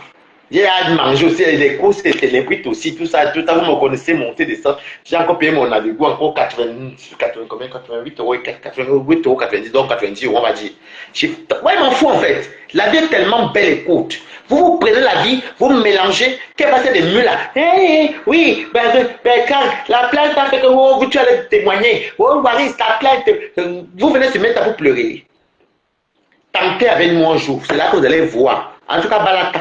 J'ai à manger aussi les courses, les prix aussi, tout ça, vous me connaissez, monter des sortes. J'ai encore payé mon Navigo, encore 88 euros, 88 euros, 90, donc 90 euros, on va dire. Ouais, il m'en fout en fait. La vie est tellement belle et courte. Vous prenez la vie, vous mélangez, qu'est-ce que c'est des mules là? Oui, quand la plainte a fait que vous tu allez témoigner. Oh, Waris, ta plainte, vous venez se mettre à vous pleurer. Tentez avec moi un jour, c'est là que vous allez voir. En tout cas, Balata.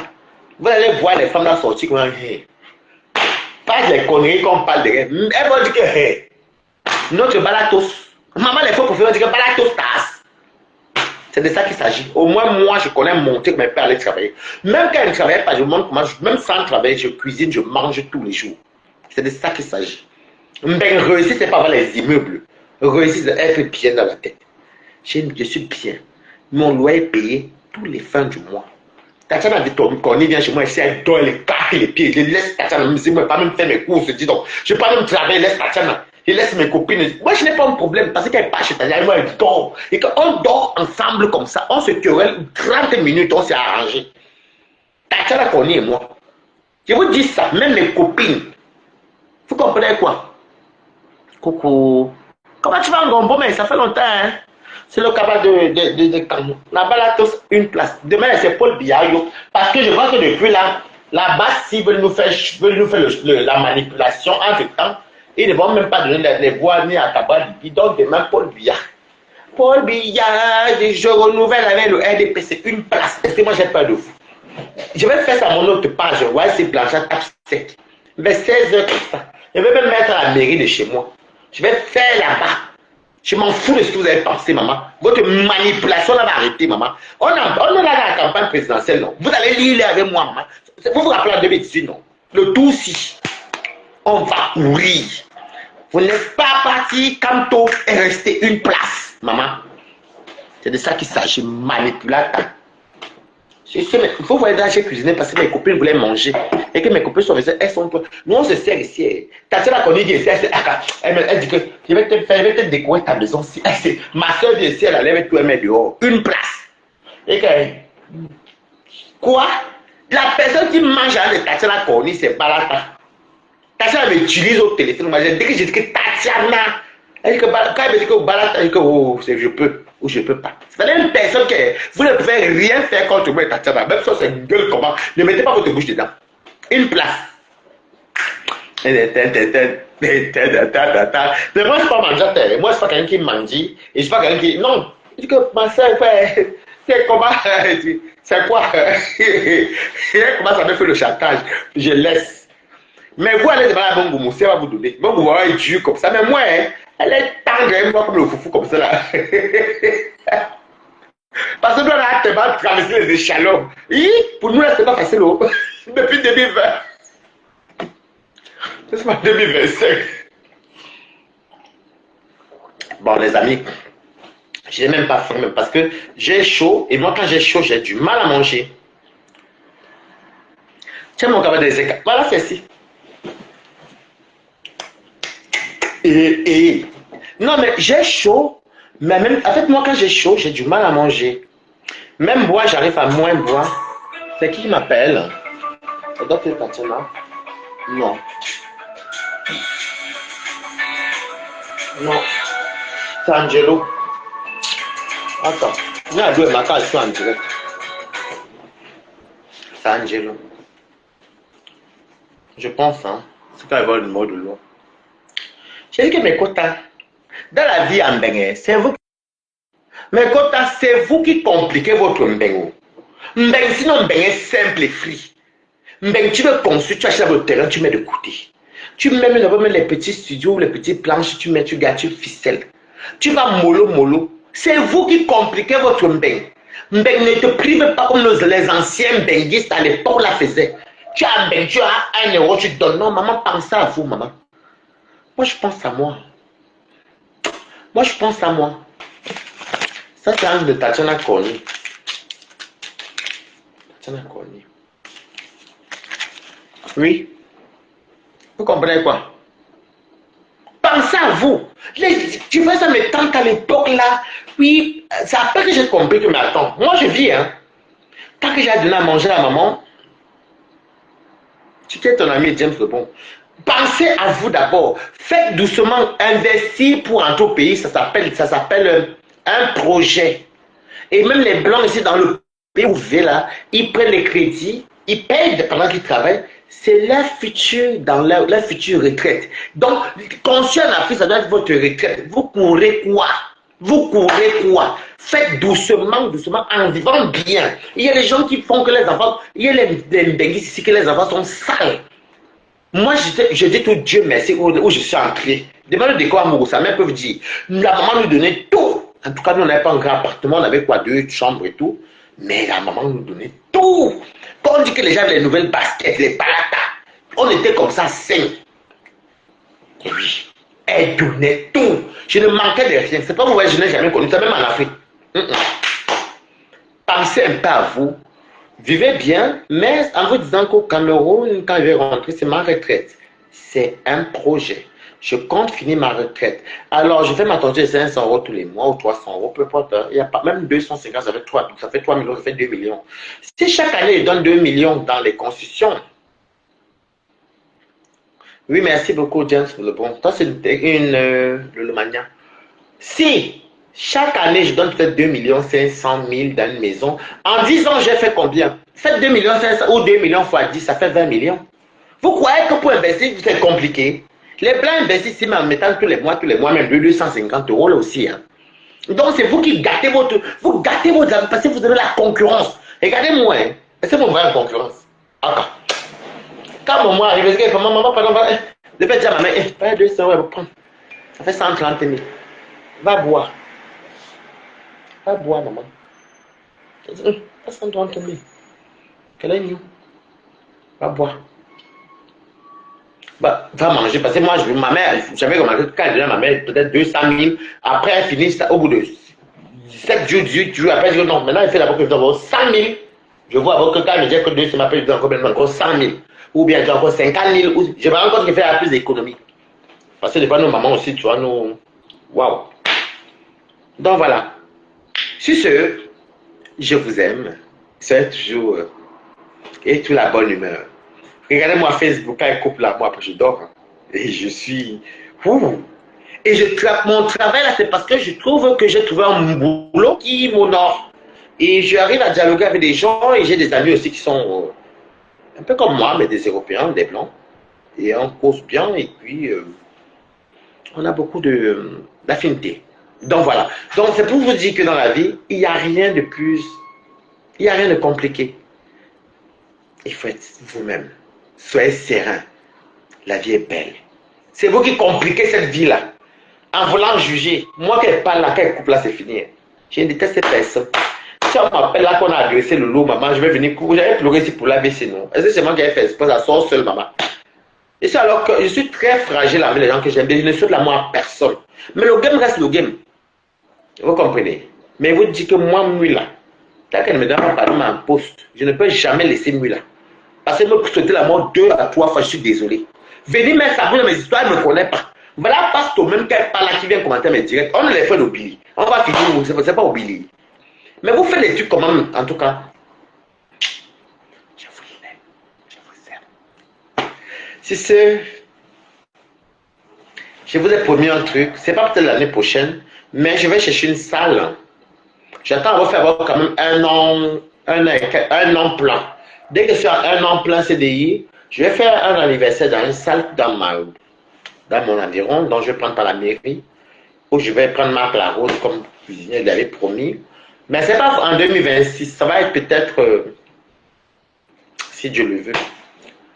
Vous allez voir les femmes là sortir comme hey. Pas les conneries qu'on parle de rêve. Elles vont dire que hey, notre balatos. Maman, les fois pour faire dire que balatos tas. C'est de ça qu'il s'agit. Au moins, moi, je connais mon truc, mes pères allaient travailler. Même quand ils ne travaillaient pas, je montre comment, même sans travailler, je cuisine, je mange tous les jours. C'est de ça qu'il s'agit. Mais réussir, c'est pas avoir les immeubles. Réussir, c'est être bien dans la tête. Je suis bien. Mon loyer est payé tous les fins du mois. Tatiana dit, quand il vient chez moi, elle dort, elle casse les pieds, je laisse Tatiana, je ne vais pas même faire mes courses, dis donc. Je ne vais pas même travailler, laisse Tatiana. Je laisse mes copines. Moi, je n'ai pas un problème parce qu'elle passe chez Tatiana, moi, elle dort. Et quand on dort ensemble comme ça, on se querelle 30 minutes, on s'est arrangé. Tatiana connaît moi. Je vous dis ça, même mes copines. Vous comprenez quoi? Coucou. Comment tu vas en Gombo, mais ça fait longtemps, hein? C'est le cabas de Cameroun. Là-bas, là, tous une place. Demain, c'est Paul Biayo. Parce que je vois que depuis là, là-bas, s'ils veulent nous faire la manipulation entre temps, ils ne vont même pas donner les voix ni à Cabal. Ils donnent demain Paul Biya. Paul Biya, je renouvelle avec le RDP, c'est une place. Est-ce que moi j'ai peur de vous? Je vais faire ça à mon autre page. Ouais, c'est Blanchard Tape sec. Mais 16h, je vais même mettre à la mairie de chez moi. Je vais faire là-bas. Je m'en fous de ce que vous avez pensé, maman. Votre manipulation là va arrêter, maman. On est là dans la campagne présidentielle, non. Vous allez lire avec moi, maman. Vous vous rappelez en 2018, non. Le tout si. On va courir. Vous n'êtes pas parti quand tôt est resté une place, maman. C'est de ça qu'il s'agit, manipulateur. Il faut voir là, j'ai cuisiné parce que mes copines voulaient manger. Et que mes copines sont venues, elles sont. Nous, on se sert ici. Tatiana qu'on dit ici, elle dit que je vais te décorer ta maison. Ma soeur dit ici, elle allait tout mettre dehors. Une place. Et que. Quoi? La personne qui mange avec Tatiana Corny, c'est Balata. Tatiana m'utilise au téléphone. Dès que j'ai dit que Tatiana, elle dit que quand elle me dit que Balata, elle dit que oh, je peux. Ou je ne peux pas. C'est une personne que vous ne pouvez rien faire contre moi et Tatiana. Même si c'est une gueule comment. Ne mettez pas votre bouche dedans. Une place. Mais moi, je ne suis pas mangeateur. Moi, je ne suis pas quelqu'un qui mange. Et je ne suis pas quelqu'un qui. Non. Je dis que ma soeur, c'est comment. C'est quoi? Comment ça me fait le chantage? Je laisse. Mais vous allez devant la bonne goumou, elle va vous donner. Bon, vous voyez, Dieu comme ça. Mais moi, elle est tendre, elle moi comme le foufou comme ça là. Parce que nous, là, tu vas traverser les échelons. Et pour nous, là, c'est pas facile. Depuis 2020. C'est pas 2025. Bon, les amis, je n'ai même pas faim, parce que j'ai chaud. Et moi, quand j'ai chaud, j'ai du mal à manger. Tiens, mon cabas des écarts. Voilà, c'est ici. Non, mais j'ai chaud. Mais même, en fait, moi, quand j'ai chaud, j'ai du mal à manger. Même boire, j'arrive à moins boire. C'est qui m'appelle? Ça doit être Tatiana. Non. Non. C'est Angelo. Attends. Il y a deux macarons, je suis en direct. C'est Angelo. Je pense, hein. C'est quand il va le mot de l'eau. J'ai dit que mes quotas, dans la vie en Bénin, c'est vous. Mes quotas, c'est vous qui compliquez votre Mbéngo. Mbéng, sinon Mbéng est simple et free. Mbéng, tu veux construire, tu achètes votre terrain, tu mets de côté. Tu mets les petits studios, les petites planches, tu mets, tu gardes, tu ficelles. Tu vas mollo. C'est vous qui compliquez votre Mbéng. Mbéng ne te prive pas comme les anciens Mbénguistes à l'époque la faisaient. Tu as Mbéng, tu as 1 euro, tu donnes. Non, maman, pense à vous, maman. Moi, je pense à moi. Moi, je pense à moi. Ça, c'est un de Tatiana Corny. Tatiana Corny. Oui. Vous comprenez quoi? Pensez à vous. Tu vois, ça me tente à l'époque là. Oui, c'est après que j'ai compris que, mais attends, moi je vis, hein. Tant que j'ai donné à manger à maman, tu es ton ami James Lebon. Pensez à vous d'abord. Faites doucement, investir pour entrer au pays, ça s'appelle un projet. Et même les blancs ici dans le pays où vous vivez là, ils prennent les crédits, ils payent pendant qu'ils travaillent. C'est leur futur dans leur future retraite. Donc, conscient en Afrique, ça doit être votre retraite. Vous courez quoi? Vous courez quoi? Faites doucement, en vivant bien. Il y a des gens qui font que les enfants, il y a les Mbéguis ici que les enfants sont sales. Moi, je dis tout Dieu merci où je suis entré. Demande le décor amoureux, sa mère peut dire. La maman nous donnait tout. En tout cas, nous, on n'avait pas un grand appartement, on avait quoi, 2 chambres et tout. Mais la maman nous donnait tout. Quand on dit que les gens avaient les nouvelles baskets, les palatas, on était comme ça, sains. Et oui, elle donnait tout. Je ne manquais de rien. C'est pas vous, je n'ai jamais connu ça, même en Afrique. Pensez un peu à vous. Vivez bien, mais en vous disant qu'au Cameroun, quand je vais rentrer, c'est ma retraite. C'est un projet. Je compte finir ma retraite. Alors, je fais ma tangente de 500 € tous les mois ou 300 €, peu importe. Il n'y a pas même 250, ça fait 3 millions, ça fait 2 millions. Si chaque année, ils donnent 2 millions dans les constructions. Oui, merci beaucoup, James, pour le bon. Toi, c'est le Mania. Si chaque année, je donne peut-être 2 500 000 dans une maison, en 10 ans, j'ai fait combien? Faites 2 500 000 ou 2 millions fois 10, ça fait 20 millions. Vous croyez que pour investir, c'est compliqué? Les blancs investissent mais en mettant tous les mois, même 250 € là aussi. Hein. Donc, c'est vous qui gâtez votre parce que vous avez la concurrence. Regardez-moi, hein. C'est mon vrai concurrence. Encore. Quand maman arrive, maman, pardon, je vais dire à ma mère, pas 200 €, prends. Ça fait 130 000. Va boire. Va boire, maman. Pas 130 000. Quel est nous? Va boire. Bah, va manger, parce que moi, ma mère, j'avais remarqué que quand elle donnait à ma mère, peut-être 200 000, après elle finit ça, au bout de 7 jours, 18 jours, après elle dit non, maintenant elle fait d'abord que je dois avoir 100 000. Je vois avant que quand elle me dit que 200 000, je dois encore 100 000. Ou bien je dois encore 50 000. Je me rends compte qu'il fait la plus d'économie. Parce que des fois, nos mamans aussi, tu vois, nous. Waouh! Donc voilà. Sur ce, je vous aime. C'est toujours. Et toute la bonne humeur. Regardez-moi Facebook, quand il coupe là, moi après je dors. Hein. Et je suis. Ouh. Et mon travail là, c'est parce que je trouve que j'ai trouvé un boulot qui m'honore. Et j'arrive à dialoguer avec des gens et j'ai des amis aussi qui sont un peu comme moi, mais des Européens, des Blancs. Et on cause bien et puis on a beaucoup d'affinité. Donc voilà. Donc c'est pour vous dire que dans la vie, il n'y a rien de plus, il n'y a rien de compliqué. Il faut être vous-même. Soyez serein. La vie est belle. C'est vous qui compliquez cette vie-là. En voulant juger. Moi, qu'elle parle là, qu'elle coupe là, c'est fini. Je ne déteste ces personnes. Si on m'appelle là qu'on a agressé le loup, maman, je vais venir courir. J'avais pleuré ici pour la baisser, non. Est-ce que c'est moi qui ai fait ça? Ça sort seul, maman. Et c'est alors que je suis très fragile avec les gens que j'aime bien. Je ne souhaite l'amour à personne. Mais le game reste le game. Vous comprenez? Mais vous dites que moi, moi là, tant qu'elle ne me donne pas pardon en poste, je ne peux jamais laisser moi là. Parce qu'elle me souhaiter la mort 2 à 3 fois, je suis désolé. Venez mettre ça dans mes histoires, elle ne me connaît pas. Voilà, parce que même qu'elle parle là, qui vient commenter mes directs, on ne les fait d'oublier. On va finir, c'est pas oublier. Mais vous faites des trucs comment, en tout cas. Je vous aime. Je vous aime. Si c'est. Je vous ai promis un truc, c'est pas peut-être l'année prochaine, mais je vais chercher une salle. J'attends à vous faire avoir quand même un an plein. Dès que je suis à un an plein CDI, je vais faire un anniversaire dans une salle dans mon environ, donc je vais prendre par la mairie, où je vais prendre Marc Larose comme cuisinier, il avait promis. Mais c'est pas en 2026, ça va être peut-être, si Dieu le veut.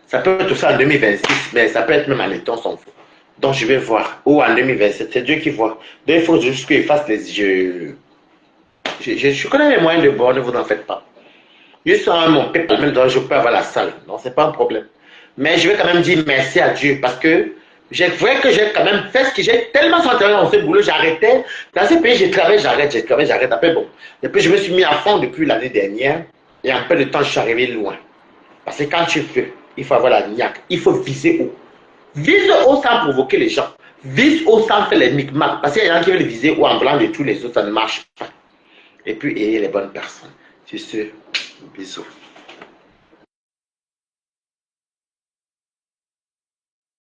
Ça peut être aussi en 2026, mais ça peut être même en étant sans fou. Donc je vais voir, ou en 2027, c'est Dieu qui voit. Donc il faut juste qu'il fasse les yeux. Je connais les moyens de bord, ne vous en faites pas. Juste en mon peuple, même je peux avoir la salle, donc c'est pas un problème. Mais je vais quand même dire merci à Dieu parce que j'ai vrai que j'ai quand même fait ce que j'ai tellement senti dans ce boulot, j'arrêtais. Dans ce pays, j'ai travaillé, j'arrête. Après, bon. Depuis, je me suis mis à fond depuis l'année dernière et en peu de temps, je suis arrivé loin. Parce que quand tu peux, il faut avoir la niaque, il faut viser haut. Vise haut sans provoquer les gens. Vise haut sans faire les micmacs. Parce qu'il y a des gens qui veulent viser haut en blanc de tous les autres, ça ne marche pas. Et puis, ayez les bonnes personnes. C'est ce. Bisous.